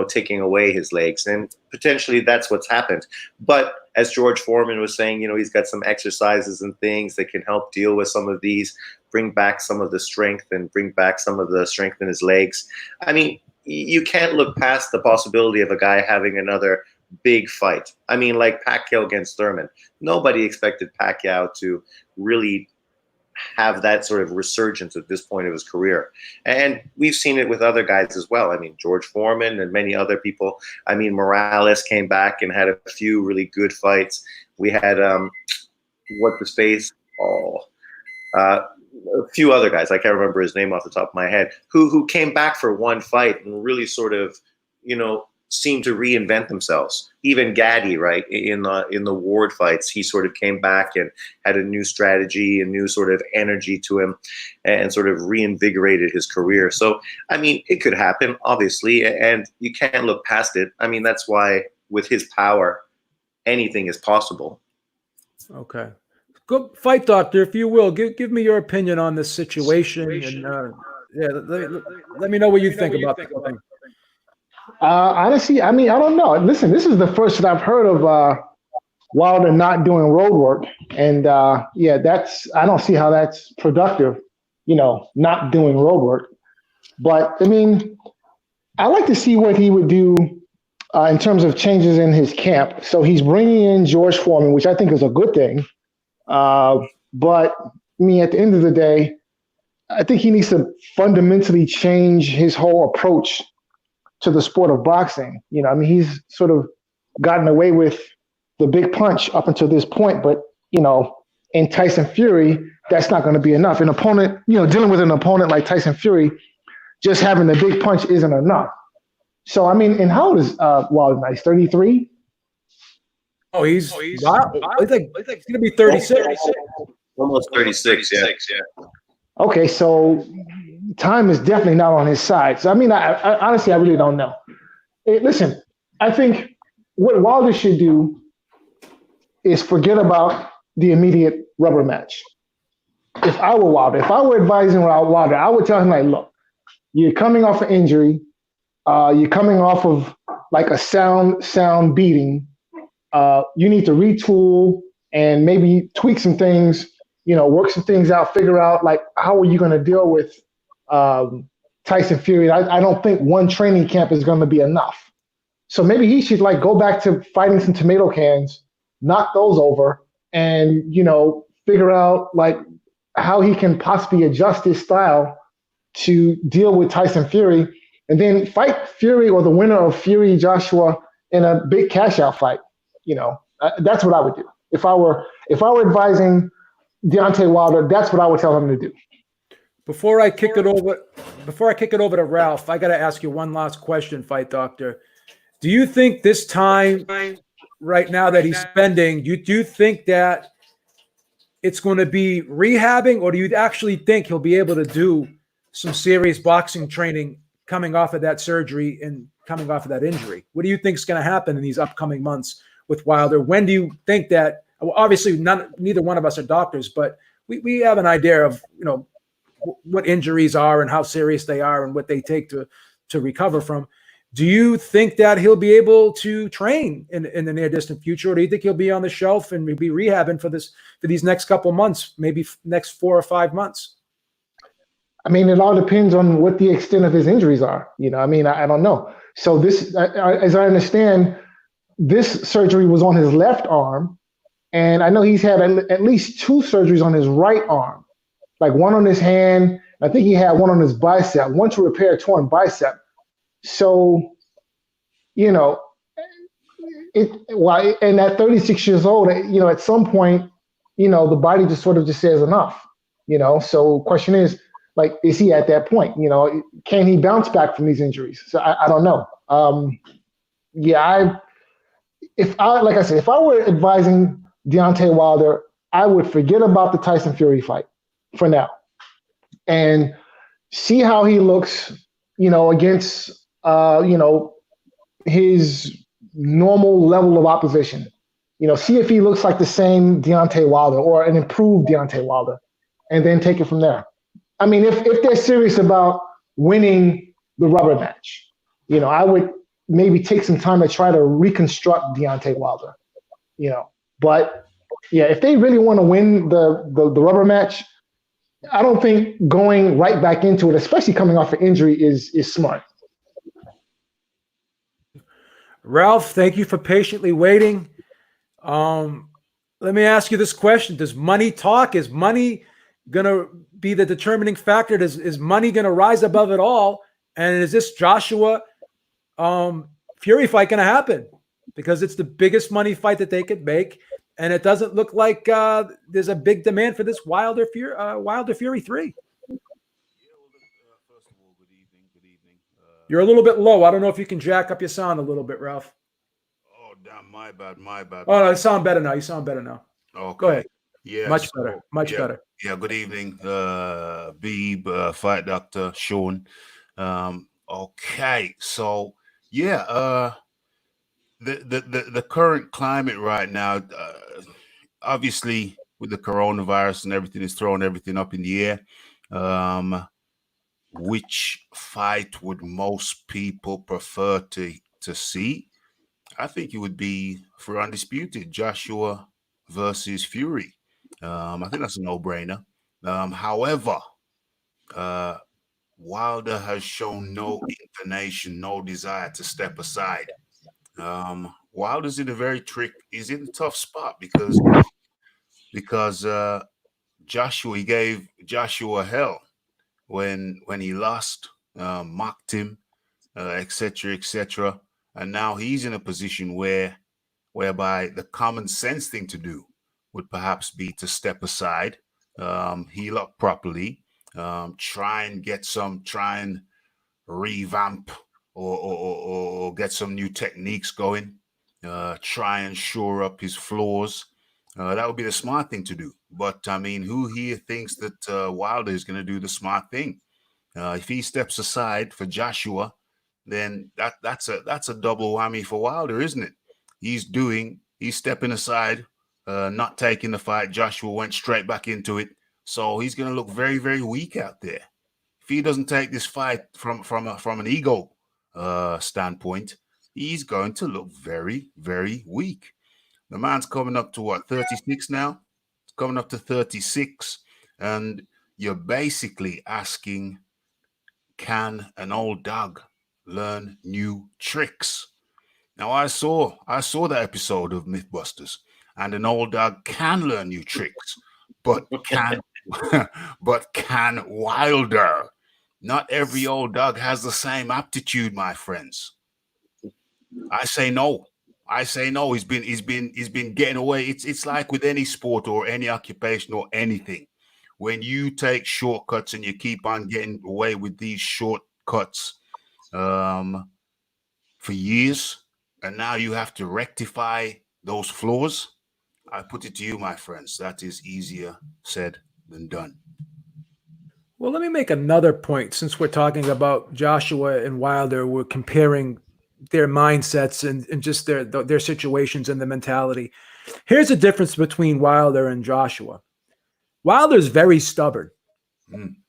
taking away his legs. And potentially that's what's happened. But as George Foreman was saying, he's got some exercises and things that can help deal with some of these, bring back some of the strength and bring back some of the strength in his legs. I mean, you can't look past the possibility of a guy having another big fight. I mean, like Pacquiao against Thurman. Nobody expected Pacquiao to really have that sort of resurgence at this point of his career. And we've seen it with other guys as well. I mean, George Foreman and many other people. I mean, Morales came back and had a few really good fights. We had, what's his face? A few other guys, I can't remember his name off the top of my head, who came back for one fight and really sort of, seemed to reinvent themselves. Even Gaddy, right, in the Ward fights, he sort of came back and had a new strategy, a new sort of energy to him, and sort of reinvigorated his career. So, I mean, it could happen, obviously, and you can't look past it. I mean, that's why with his power, anything is possible. Okay. Go Fight Doctor, if you will, give me your opinion on this situation, and let me know what you think about the thing. Honestly, I mean, I don't know. Listen, this is the first that I've heard of Wilder not doing road work, and I don't see how that's productive. Not doing road work. But I mean, I like to see what he would do in terms of changes in his camp. So he's bringing in George Foreman, which I think is a good thing. But I mean, at the end of the day, I think he needs to fundamentally change his whole approach to the sport of boxing. You know, I mean, he's sort of gotten away with the big punch up until this point, but you know, in Tyson Fury, that's not going to be enough. An opponent, you know, dealing with an opponent like Tyson Fury, just having the big punch isn't enough. So, I mean, and how old is Wilder? He's 33. Oh, he's wow. I think he's going to be 36. Almost 36, yeah. Okay, so time is definitely not on his side. So, I mean, I honestly, I really don't know. Listen, I think what Wilder should do is forget about the immediate rubber match. If I were Wilder, if I were advising Wilder, I would tell him, like, look, you're coming off an injury. You're coming off of like a sound beating. You need to retool and maybe tweak some things, you know, work some things out, figure out like how are you going to deal with Tyson Fury. I don't think one training camp is going to be enough. So maybe he should like go back to fighting some tomato cans, knock those over, and, you know, figure out like how he can possibly adjust his style to deal with Tyson Fury, and then fight Fury or the winner of Fury Joshua in a big cash out fight. You know, that's what I would do if I were advising Deontay Wilder. That's what I would tell him to do. Before I kick it over to Ralph, I got to ask you one last question, Fight Doctor. Do you think this time right now that he's spending, do you think that it's going to be rehabbing, or do you actually think he'll be able to do some serious boxing training coming off of that surgery and coming off of that injury? What do you think is going to happen in these upcoming months with Wilder? When do you think that, well, obviously neither one of us are doctors, but we have an idea of, you know, what injuries are and how serious they are and what they take to recover from. Do you think that he'll be able to train in the near distant future, or do you think he'll be on the shelf and be rehabbing for these next couple months, maybe next 4 or 5 months? I mean, it all depends on what the extent of his injuries are. You know, I mean, I don't know. So this, as I understand, this surgery was on his left arm, and I know he's had at least 2 surgeries on his right arm, like one on his hand. I think he had one on his bicep, one to repair a torn bicep. So, you know, and at 36 years old, you know, at some point, you know, the body just sort of just says enough, you know. So question is, like, is he at that point? You know, can he bounce back from these injuries? So I don't know. If I were advising Deontay Wilder, I would forget about the Tyson Fury fight for now and see how he looks, you know, against, you know, his normal level of opposition. You know, see if he looks like the same Deontay Wilder or an improved Deontay Wilder, and then take it from there. I mean, if they're serious about winning the rubber match, you know, I would maybe take some time to try to reconstruct Deontay Wilder, you know. But yeah, if they really want to win the rubber match, I don't think going right back into it, especially coming off an injury, is smart. Ralph, thank you for patiently waiting. Let me ask you this question. Does money talk? Is money going to be the determining factor? Is money going to rise above it all? And is this Joshua Fury fight going to happen? Because it's the biggest money fight that they could make. And it doesn't look like there's a big demand for this Wilder Fury 3. First of all, good evening. You're a little bit low. I don't know if you can jack up your sound a little bit, Ralph. Oh, damn, my bad. Oh, no, you sound better now. Okay. Go ahead. Yeah. Much better. Yeah, good evening, Beeb, Fight Doctor, Sean. Okay, so, yeah, the current climate right now, obviously, with the coronavirus and everything, is throwing everything up in the air. Which fight would most people prefer to see? I think it would be, for undisputed, Joshua versus Fury. I think that's a no-brainer. However, Wilder has shown no inclination, no desire to step aside. Wilder's in he's in a tough spot because Joshua, he gave Joshua hell. when he lost, mocked him, etc., etc. And now he's in a position whereby the common sense thing to do would perhaps be to step aside, heal up properly, try and revamp or get some new techniques going, try and shore up his flaws. That would be the smart thing to do. But I mean, who here thinks that Wilder is going to do the smart thing? If he steps aside for Joshua, then that's a double whammy for Wilder, isn't it? He's stepping aside, not taking the fight. Joshua went straight back into it, so he's going to look very, very weak out there. If he doesn't take this fight from an ego standpoint, he's going to look very, very weak. The man's coming up to what, 36 now? It's coming up to 36, and you're basically asking, can an old dog learn new tricks? Now, I saw that episode of Mythbusters, and an old dog can learn new tricks, but can Wilder? Not every old dog has the same aptitude, my friends. I say no. He's been getting away. It's like with any sport or any occupation or anything. When you take shortcuts and you keep on getting away with these shortcuts for years, and now you have to rectify those flaws, I put it to you, my friends, that is easier said than done. Well, let me make another point. Since we're talking about Joshua and Wilder, we're comparing their mindsets and just their situations and the mentality. Here's the difference between Wilder and Joshua. Wilder's very stubborn.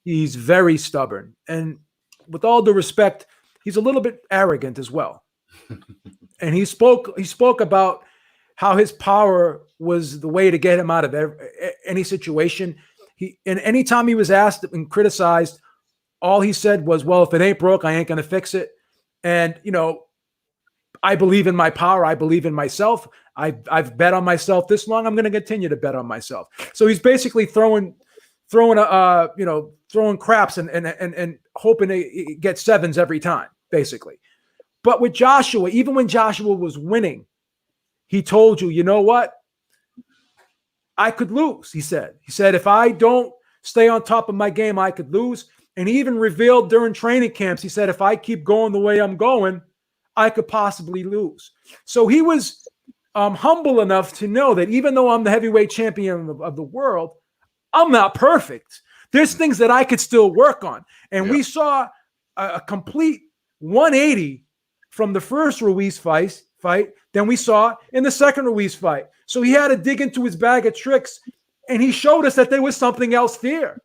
He's very stubborn. And with all due respect, he's a little bit arrogant as well. And he spoke about how his power was the way to get him out of any situation. And anytime he was asked and criticized, all he said was, well, if it ain't broke, I ain't going to fix it. And, I believe in my power. I believe in myself. I've bet on myself this long. I'm going to continue to bet on myself. So he's basically throwing craps and hoping to get sevens every time, basically. But with Joshua, even when Joshua was winning, he told you, you know what? I could lose, he said. He said, if I don't stay on top of my game, I could lose. And he even revealed during training camps, he said, if I keep going the way I'm going, I could possibly lose. So he was humble enough to know that even though I'm the heavyweight champion of the world, I'm not perfect. There's things that I could still work on. And we saw a complete 180 from the first Ruiz fight than we saw in the second Ruiz fight. So he had to dig into his bag of tricks, and he showed us that there was something else there.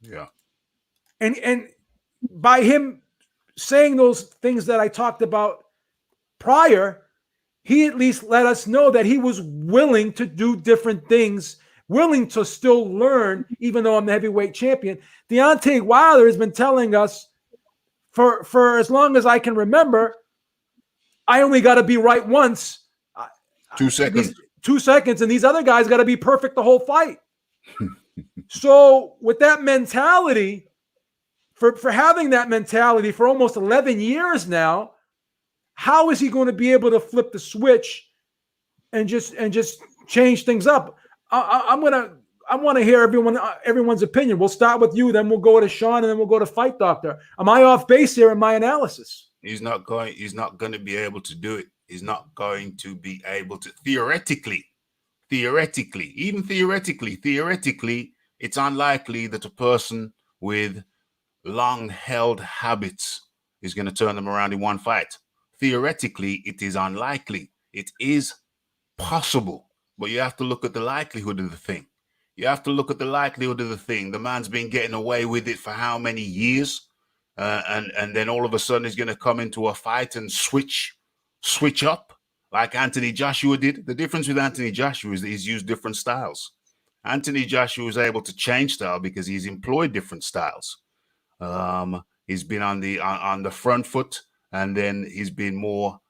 Yeah. And by him saying those things that I talked about prior, he at least let us know that he was willing to do different things, willing to still learn, even though I'm the heavyweight champion. Deontay Wilder has been telling us for as long as I can remember, I only got to be right once. 2 seconds. 2 seconds, and these other guys got to be perfect the whole fight. So with that mentality, for having that mentality for almost 11 years now, how is he going to be able to flip the switch and just change things up? I want to hear everyone's opinion. We'll start with you, then we'll go to Sean, and then we'll go to Fight Doctor. Am I off base here in my analysis? He's not going to be able to do it. He's not going to be able to theoretically, it's unlikely that a person with long-held habits is going to turn them around in one fight. Theoretically, it is unlikely. It is possible, but you have to look at the likelihood of the thing. The man's been getting away with it for how many years? And then all of a sudden he's going to come into a fight and switch up like Anthony Joshua did. The difference with Anthony Joshua is that he's used different styles. Anthony Joshua is able to change style because he's employed different styles. He's been on the front foot, and then he's been more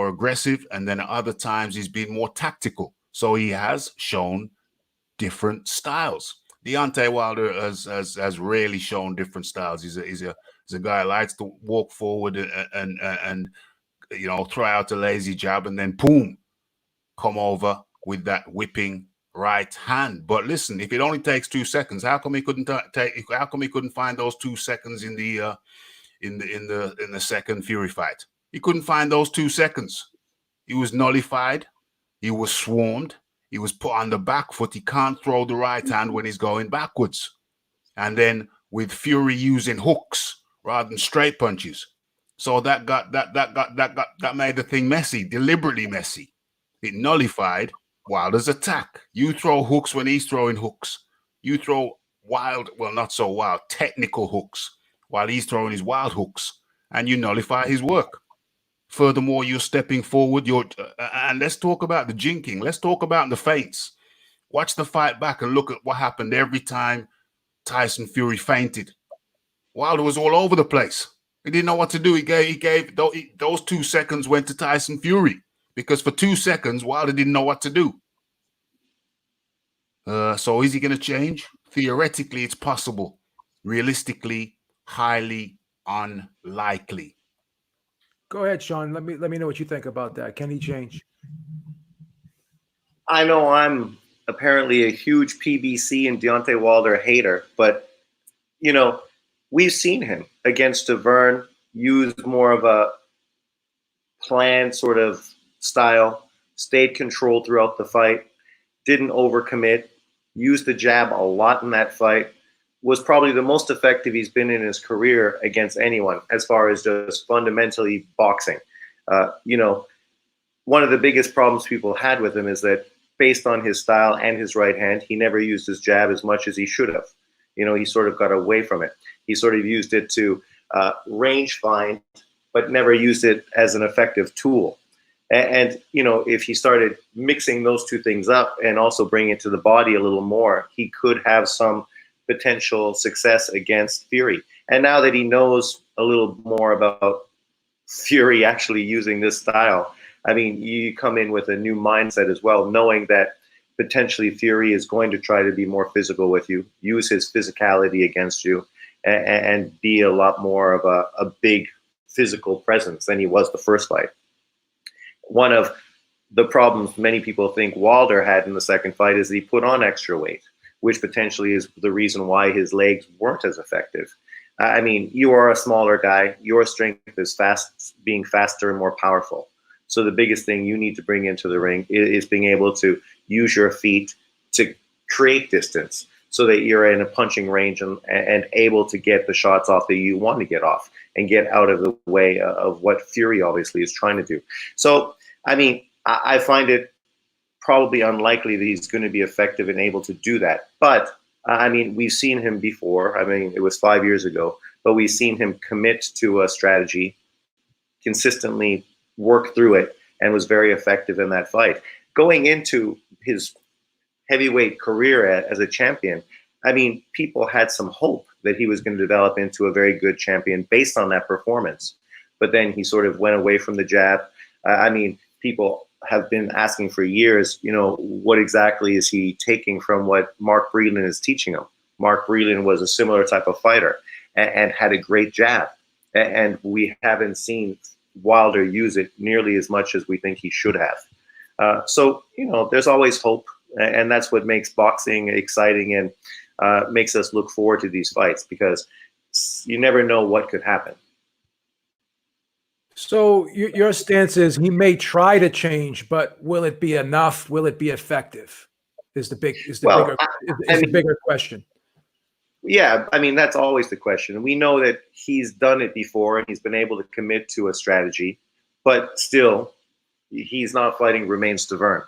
aggressive, and then at other times he's been more tactical. So he has shown different styles. Deontay Wilder has rarely shown different styles. He's a guy who likes to walk forward and you know, throw out a lazy jab and then boom, come over with that whipping right hand. But listen, if it only takes 2 seconds, how come he couldn't how come he couldn't find those 2 seconds in the second Fury fight? He couldn't find those 2 seconds. He was nullified. He was swarmed. He was put on the back foot. He can't throw the right hand when he's going backwards. And then with Fury using hooks rather than straight punches. So that made the thing messy, deliberately messy. It nullified Wilder's attack. You throw hooks when he's throwing hooks. You throw wild, well, not so wild, technical hooks while he's throwing his wild hooks, and you nullify his work. Furthermore, you're stepping forward. And let's talk about the jinking. Let's talk about the feints. Watch the fight back and look at what happened every time Tyson Fury feinted. Wilder was all over the place. He didn't know what to do. He gave those 2 seconds went to Tyson Fury because for 2 seconds Wilder didn't know what to do. So is he going to change? Theoretically, it's possible. Realistically, highly unlikely. Go ahead, Sean. Let me know what you think about that. Can he change? I know I'm apparently a huge PBC and Deontay Wilder hater, but you know, we've seen him against Tavern use more of a planned sort of style, stayed controlled throughout the fight, didn't overcommit, used the jab a lot in that fight, was probably the most effective he's been in his career against anyone as far as just fundamentally boxing. You know, one of the biggest problems people had with him is that based on his style and his right hand, he never used his jab as much as he should have. You know, he sort of got away from it. He sort of used it to range find, but never used it as an effective tool. And, you know, if he started mixing those two things up and also bringing it to the body a little more, he could have some potential success against Fury. And now that he knows a little more about Fury actually using this style, I mean, you come in with a new mindset as well, knowing that potentially Fury is going to try to be more physical with you, use his physicality against you, and be a lot more of a big physical presence than he was the first fight. One of the problems many people think Wilder had in the second fight is that he put on extra weight, which potentially is the reason why his legs weren't as effective. I mean, you are a smaller guy. Your strength is being faster and more powerful. So the biggest thing you need to bring into the ring is being able to use your feet to create distance so that you're in a punching range and able to get the shots off that you want to get off and get out of the way of what Fury obviously is trying to do. So, I mean, I find it probably unlikely that he's going to be effective and able to do that. But, I mean, we've seen him before. I mean, it was 5 years ago. But we've seen him commit to a strategy, consistently work through it, and was very effective in that fight. Going into his heavyweight career as a champion, I mean, people had some hope that he was going to develop into a very good champion based on that performance. But then he sort of went away from the jab. I mean, people have been asking for years, you know, what exactly is he taking from what Mark Breland is teaching him? Mark Breland was a similar type of fighter and had a great jab. And we haven't seen Wilder use it nearly as much as we think he should have. So, you know, there's always hope. And that's what makes boxing exciting and makes us look forward to these fights, because you never know what could happen. So your stance is he may try to change, but will it be enough? Will it be effective? Is the bigger question. Yeah, I mean, that's always the question. We know that he's done it before and he's been able to commit to a strategy, but still, he's not fighting Romain Stavern.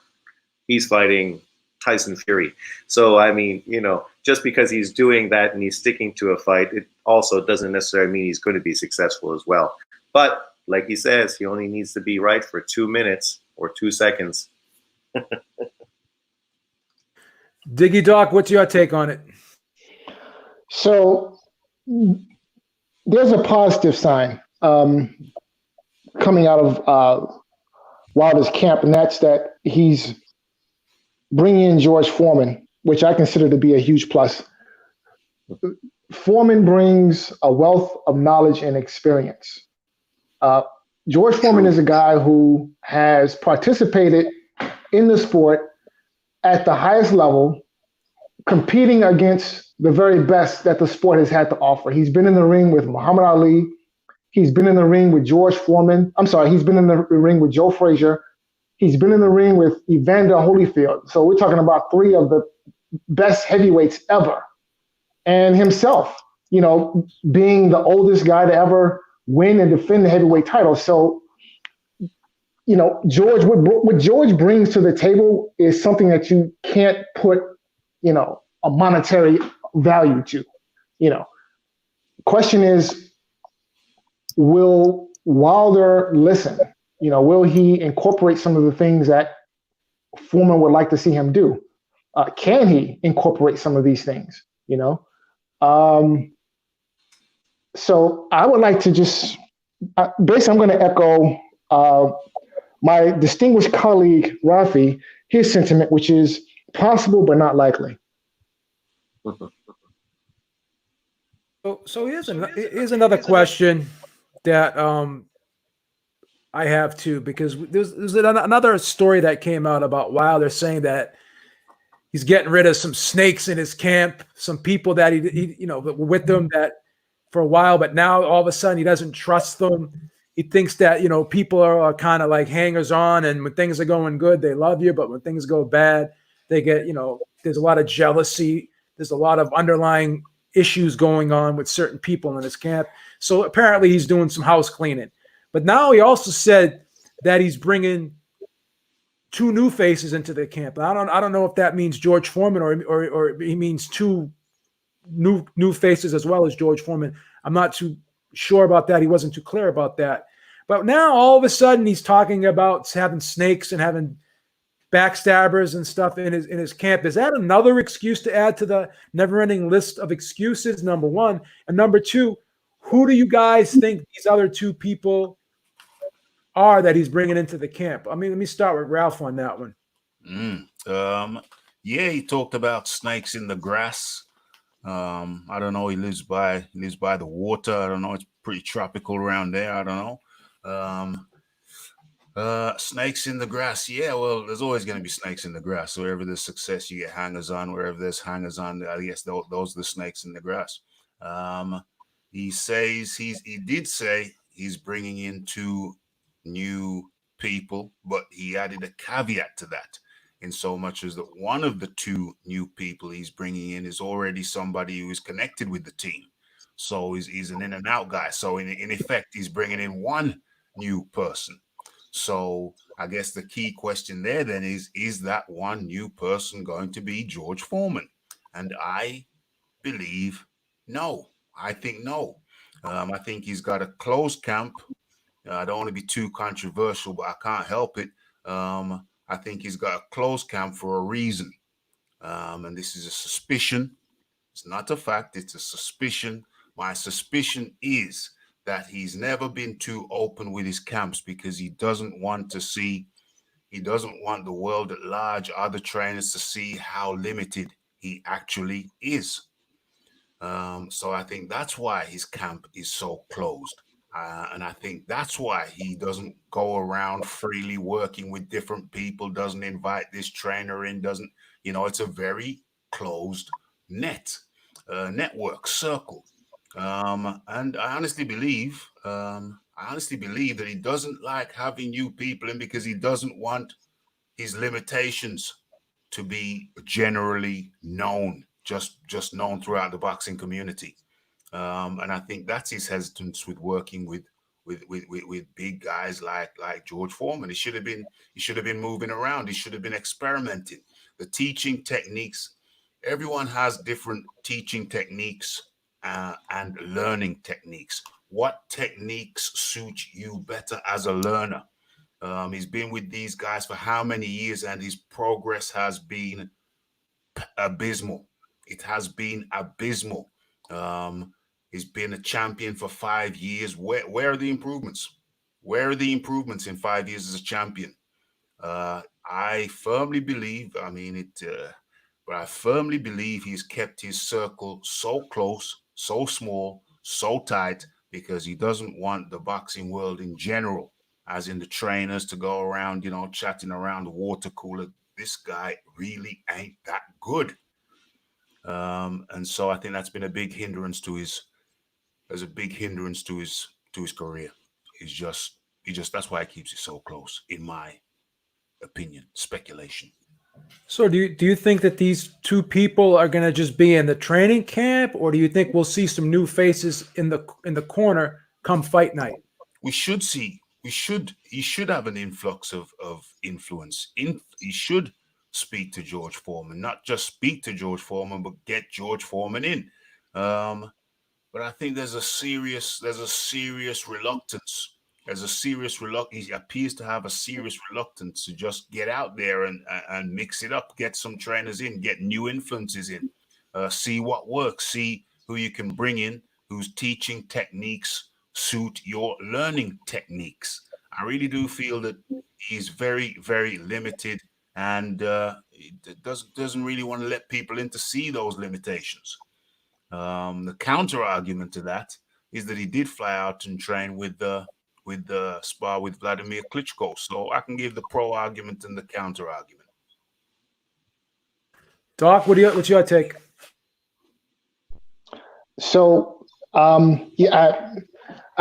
He's fighting Tyson Fury. So, I mean, you know, just because he's doing that and he's sticking to a fight, it also doesn't necessarily mean he's going to be successful as well. But like he says, he only needs to be right for 2 minutes or 2 seconds. Diggy Doc, what's your take on it? So there's a positive sign coming out of Wilder's camp, and that's that he's bringing in George Foreman, which I consider to be a huge plus. Foreman brings a wealth of knowledge and experience. Uh, George Foreman True. is a guy who has participated in the sport at the highest level, competing against the very best that the sport has had to offer. He's been in the ring with Muhammad Ali. He's been in the ring with George Foreman. I'm sorry, he's been in the ring with Joe Frazier. He's been in the ring with Evander Holyfield. So we're talking about three of the best heavyweights ever. And himself, being the oldest guy to ever win and defend the heavyweight title. So, George, what George brings to the table is something that you can't put, a monetary value to. Question is, will Wilder listen? Will he incorporate some of the things that Foreman would like to see him do? Can he incorporate some of these things? So I would like to just, basically, I'm going to echo my distinguished colleague, Rafi, his sentiment, which is possible but not likely. So here's another question that I have too, because there's another story that came out about Wilder saying that he's getting rid of some snakes in his camp, some people that he that were with him that for a while, but now all of a sudden he doesn't trust them. He thinks that people are kind of like hangers on, and when things are going good, they love you, but when things go bad, they get there's a lot of jealousy. There's a lot of underlying issues going on with certain people in his camp. So apparently he's doing some house cleaning. But now he also said that he's bringing two new faces into the camp. I don't know if that means George Foreman or he means two new faces as well as George Foreman. I'm not too sure about that. He wasn't too clear about that. But now all of a sudden he's talking about having snakes and having backstabbers and stuff in his camp. Is that another excuse to add to the never-ending list of excuses? Number one. And number two, who do you guys think these other two people are that he's bringing into the camp? I mean, let me start with Ralph on that one. Yeah, he talked about snakes in the grass. I don't know. He lives by the water. I don't know. It's pretty tropical around there. I don't know. Snakes in the grass. Yeah, well, there's always going to be snakes in the grass. Wherever there's success, you get hangers on. Wherever there's hangers on, I guess those are the snakes in the grass. He says he did say he's bringing in two new people, but he added a caveat to that, in so much as that one of the two new people he's bringing in is already somebody who is connected with the team. So he's an in and out guy. So in effect, he's bringing in one new person. So I guess the key question there then is that one new person going to be George Foreman? And I believe no. I think no. I think he's got a closed camp. I don't want to be too controversial, but I can't help it. I think he's got a closed camp for a reason. And this is a suspicion. It's not a fact. It's a suspicion. My suspicion is that he's never been too open with his camps because he doesn't want the world at large, other trainers, to see how limited he actually is. So I think that's why his camp is so closed. And I think that's why he doesn't go around freely working with different people, doesn't invite this trainer in, it's a very closed network circle. And I honestly believe that he doesn't like having new people in because he doesn't want his limitations to be generally known, just known throughout the boxing community. And I think that's his hesitance with working with big guys like George Foreman. He should have been moving around. He should have been experimenting. The teaching techniques, everyone has different teaching techniques and learning techniques. What techniques suit you better as a learner? He's been with these guys for how many years, and his progress has been abysmal. It has been abysmal. He's been a champion for 5 years. Where are the improvements? Where are the improvements in 5 years as a champion? I firmly believe, but I firmly believe he's kept his circle so close, so small, so tight, because he doesn't want the boxing world in general, as in the trainers, to go around, chatting around the water cooler. This guy really ain't that good. And so I think that's been a big hindrance to his career. He just that's why he keeps it so close, in my opinion. Speculation. So do you think that these two people are going to just be in the training camp, or do you think we'll see some new faces in the corner come fight night? He should have an influx of influence. He should speak to George Foreman, not just speak to George Foreman, but get George Foreman in. But I think there's a serious reluctance. He appears to have a serious reluctance to just get out there and mix it up, get some trainers in, get new influences in, see what works, see who you can bring in, whose teaching techniques suit your learning techniques. I really do feel that he's very, very limited, and doesn't really want to let people in to see those limitations. The counter argument to that is that he did fly out and train with the spar with Vladimir Klitschko. So I can give the pro argument and the counter argument. Doc, what's your take? So,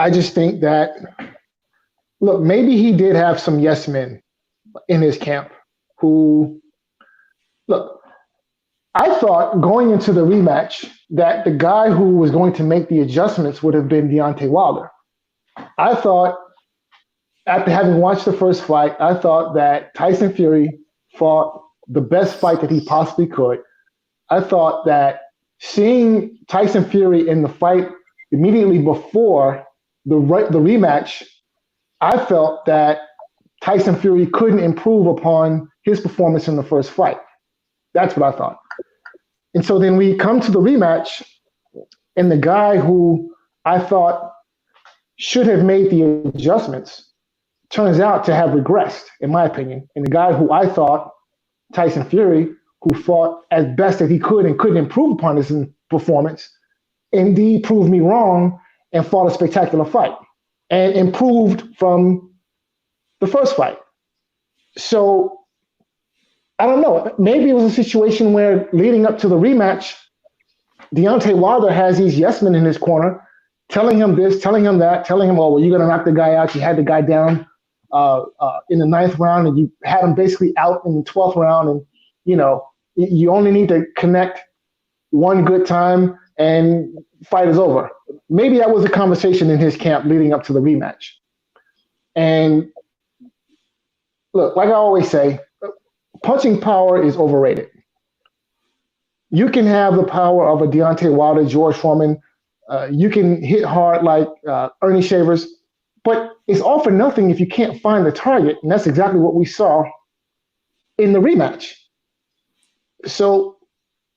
I just think that, look, maybe he did have some yes men in his camp who, look, I thought going into the rematch that the guy who was going to make the adjustments would have been Deontay Wilder. I thought, after having watched the first fight, I thought that Tyson Fury fought the best fight that he possibly could. I thought that seeing Tyson Fury in the fight immediately before the rematch, I felt that Tyson Fury couldn't improve upon his performance in the first fight. That's what I thought. And so then we come to the rematch, and the guy who I thought should have made the adjustments turns out to have regressed, in my opinion. And the guy who I thought, Tyson Fury, who fought as best that he could and couldn't improve upon his performance, indeed proved me wrong and fought a spectacular fight and improved from the first fight. So I don't know. Maybe it was a situation where leading up to the rematch, Deontay Wilder has these yes men in his corner, telling him this, telling him that, telling him, oh, well, you're going to knock the guy out. You had the guy down in the 9th round, and you had him basically out in the 12th round. And, you only need to connect one good time and fight is over. Maybe that was a conversation in his camp leading up to the rematch. And look, like I always say, punching power is overrated. You can have the power of a Deontay Wilder, George Foreman. You can hit hard like Ernie Shavers, but it's all for nothing if you can't find the target. And that's exactly what we saw in the rematch. So,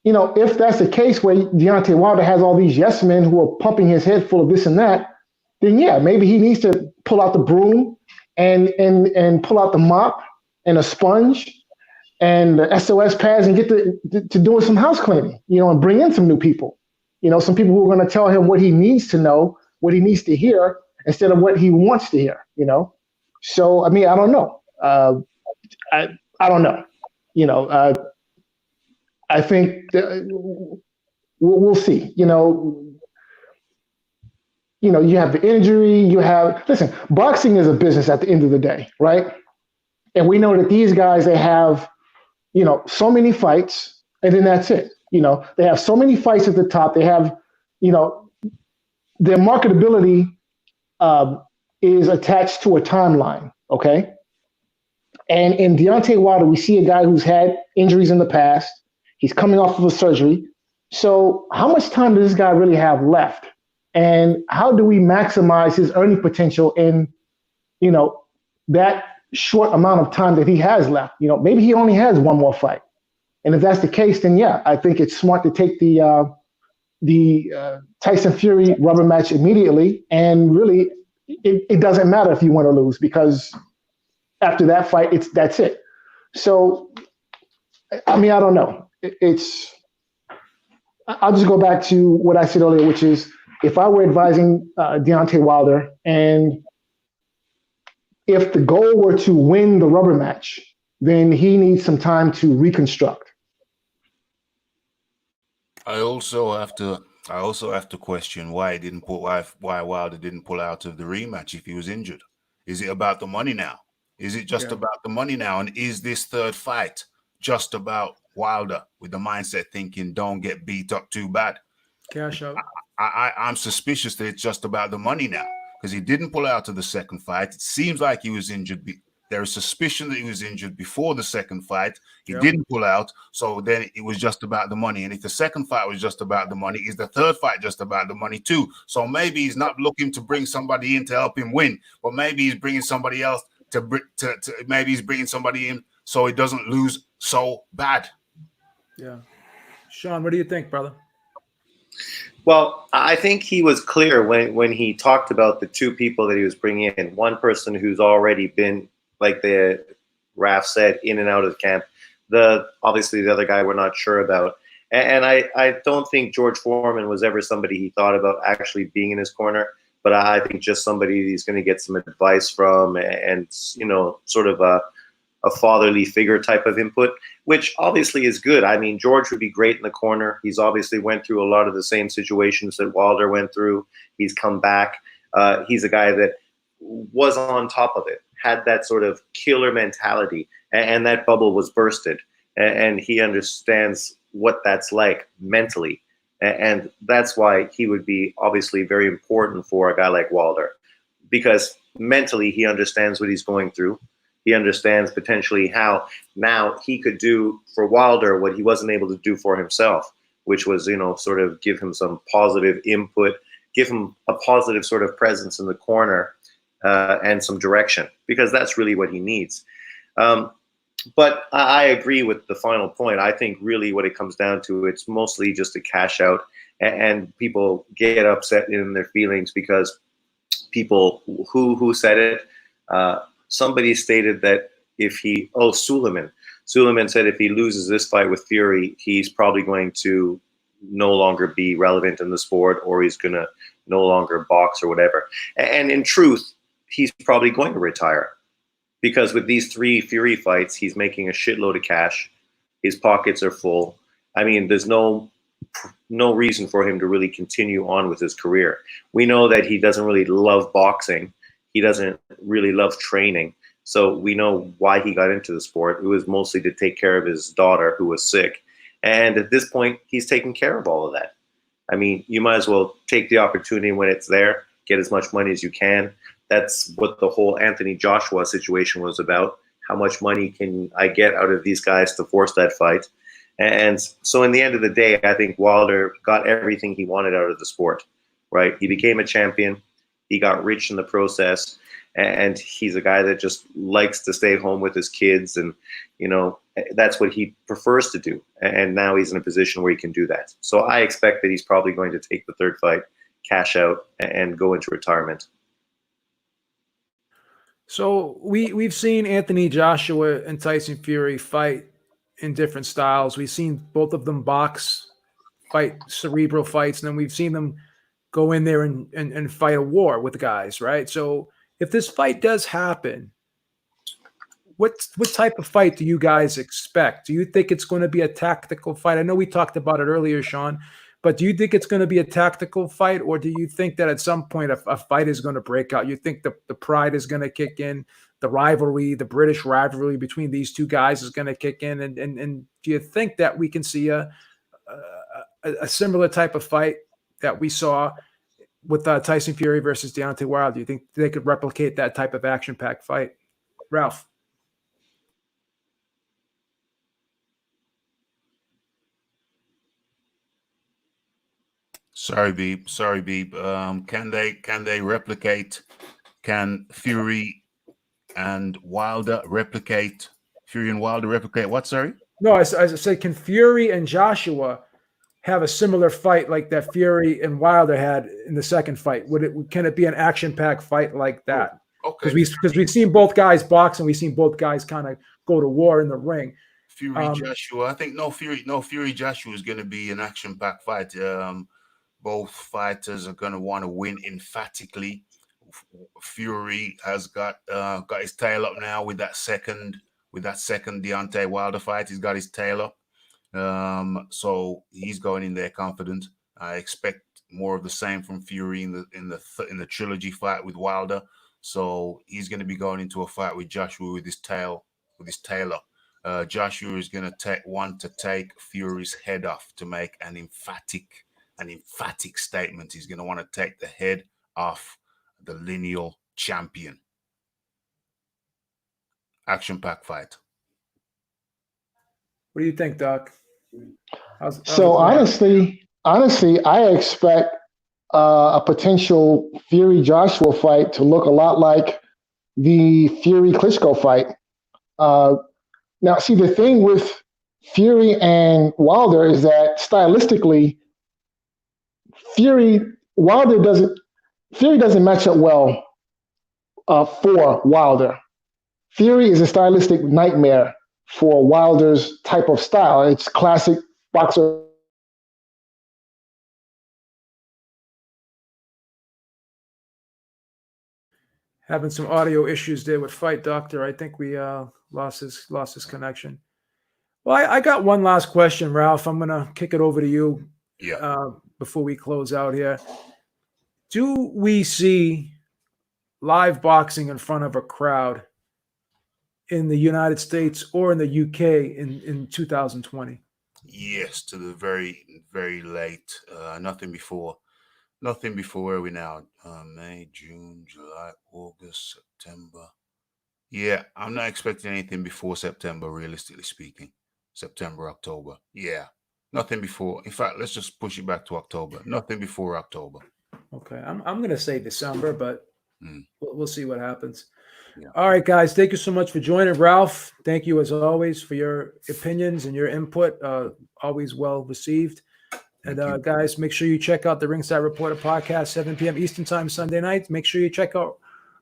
if that's the case where Deontay Wilder has all these yes men who are pumping his head full of this and that, then yeah, maybe he needs to pull out the broom and pull out the mop and a sponge and the SOS pads and get to doing some house cleaning, and bring in some new people. Some people who are going to tell him what he needs to know, what he needs to hear, instead of what he wants to hear, So, I mean, I don't know. I don't know. I think we'll see. You have the injury. Listen, boxing is a business at the end of the day, right? And we know that these guys, they have, so many fights, and then that's it. They have so many fights at the top. They have, their marketability is attached to a timeline, okay? And in Deontay Wilder, we see a guy who's had injuries in the past. He's coming off of a surgery. So how much time does this guy really have left? And how do we maximize his earning potential in, that short amount of time that he has left? Maybe he only has one more fight. And if that's the case, then yeah, I think it's smart to take the Tyson Fury rubber match immediately. And really, it doesn't matter if you win or lose, because after that fight, that's it. So I mean, I don't know. I'll just go back to what I said earlier, which is if I were advising Deontay Wilder, and if the goal were to win the rubber match, then he needs some time to reconstruct. I also have to question why Wilder didn't pull out of the rematch if he was injured. Is it about the money now? Is it just about the money now? And is this third fight just about Wilder with the mindset thinking don't get beat up too bad? Cash out. I'm suspicious that it's just about the money now because he didn't pull out of the second fight. It seems like he was injured. There is suspicion that he was injured before the second fight. He didn't pull out. So then it was just about the money. And if the second fight was just about the money, is the third fight just about the money too? So maybe he's not looking to bring somebody in to help him win, but maybe he's bringing somebody else maybe he's bringing somebody in so he doesn't lose so bad. Yeah. Sean, what do you think, brother? Well, I think he was clear when he talked about the two people that he was bringing in. One person who's already been, like the Raf said, in and out of camp. Obviously the other guy we're not sure about. And I don't think George Foreman was ever somebody he thought about actually being in his corner. But I think just somebody he's going to get some advice from and sort of a fatherly figure type of input, which obviously is good. I mean, George would be great in the corner. He's obviously went through a lot of the same situations that Wilder went through. He's come back. He's a guy that was on top of it, had that sort of killer mentality, and that bubble was bursted. And he understands what that's like mentally. And that's why he would be obviously very important for a guy like Wilder, because mentally he understands what he's going through. He understands potentially how now he could do for Wilder what he wasn't able to do for himself, which was, sort of give him some positive input, give him a positive sort of presence in the corner and some direction, because that's really what he needs. But I agree with the final point. I think really what it comes down to, it's mostly just a cash out, and people get upset in their feelings because people who said it, somebody stated that Suleiman said if he loses this fight with Fury, he's probably going to no longer be relevant in the sport, or he's going to no longer box or whatever. And in truth, he's probably going to retire. Because with these 3 Fury fights, he's making a shitload of cash. His pockets are full. I mean, there's no reason for him to really continue on with his career. We know that he doesn't really love boxing. He doesn't really love training. So we know why he got into the sport. It was mostly to take care of his daughter, who was sick. And at this point, he's taking care of all of that. I mean, you might as well take the opportunity when it's there, get as much money as you can. That's what the whole Anthony Joshua situation was about. How much money can I get out of these guys to force that fight? And so in the end of the day, I think Wilder got everything he wanted out of the sport, right? He became a champion. He got rich in the process. And he's a guy that just likes to stay home with his kids. And, that's what he prefers to do. And now he's in a position where he can do that. So I expect that he's probably going to take the third fight, cash out, and go into retirement. So we've seen Anthony Joshua and Tyson Fury fight in different styles. We've seen both of them box, fight cerebral fights, and then we've seen them go in there and fight a war with guys, right? So if this fight does happen, what type of fight do you guys expect? Do you think it's going to be a tactical fight? I know we talked about it earlier, Sean, but do you think it's going to be a tactical fight, or do you think that at some point a fight is going to break out? You think the pride is going to kick in, the rivalry, the British rivalry between these two guys is going to kick in, and do you think that we can see a similar type of fight that we saw with Tyson Fury versus Deontay Wilder? Do you think they could replicate that type of action-packed fight? Ralph? Sorry, Beeb. Can they replicate? Can Fury and Wilder replicate? Fury and Wilder replicate what? Sorry. No, as I said, can Fury and Joshua have a similar fight like that Fury and Wilder had in the second fight? Can it be an action-packed fight like that? Okay. Because we've seen both guys box, and we've seen both guys kind of go to war in the ring. Fury Joshua. I think no Fury Joshua is going to be an action-packed fight. Both fighters are going to want to win emphatically. Fury has got his tail up now with that second Deontay Wilder fight. He's got his tail up. So he's going in there confident. I expect more of the same from Fury in the trilogy fight with Wilder. So he's going to be going into a fight with Joshua with his tail up. Joshua is going to take Fury's head off to make an emphatic statement. He's going to want to take the head off the lineal champion. Action-packed fight. What do you think, Doc? So honestly, I expect a potential Fury Joshua fight to look a lot like the Fury Klitschko fight. Now, see, the thing with Fury and Wilder is that stylistically, Fury doesn't match up well for Wilder. Fury is a stylistic nightmare for Wilder's type of style. It's classic boxer. Having some audio issues there with Fight Doctor. I think we lost his connection. Well, I got one last question, Ralph. I'm gonna kick it over to you. Yeah. Before we close out here, do we see live boxing in front of a crowd in the United States or in the UK in 2020? Yes, to the very, very late. Nothing before. Where are we now? May, June, July, August, September. Yeah, I'm not expecting anything before September, realistically speaking. September, October. Yeah, nothing before. In fact, let's just push it back to October. Nothing before October. Okay, I'm going to say December, but we'll see what happens. Yeah. All right, guys, thank you so much for joining. Ralph, thank you as always for your opinions and your input. Always well received. And guys, make sure you check out the Ringside Reporter podcast, 7 p.m. Eastern Time, Sunday night. Make sure you check out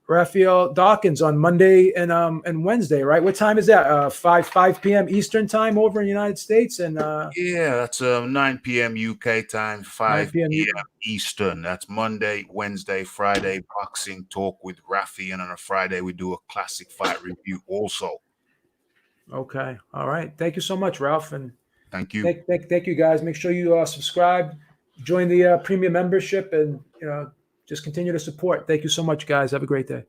Raphael Dawkins on Monday and Wednesday, right? What time is that? 5 p.m. Eastern Time over in the United States? And yeah, that's 9 p.m. UK time, 5 p.m. Eastern. That's Monday, Wednesday, Friday, boxing talk with Rafi. And on a Friday, we do a classic fight review also. Okay. All right. Thank you so much, Ralph. And thank you. Thank you, guys. Make sure you subscribe, join the premium membership, and just continue to support. Thank you so much, guys. Have a great day.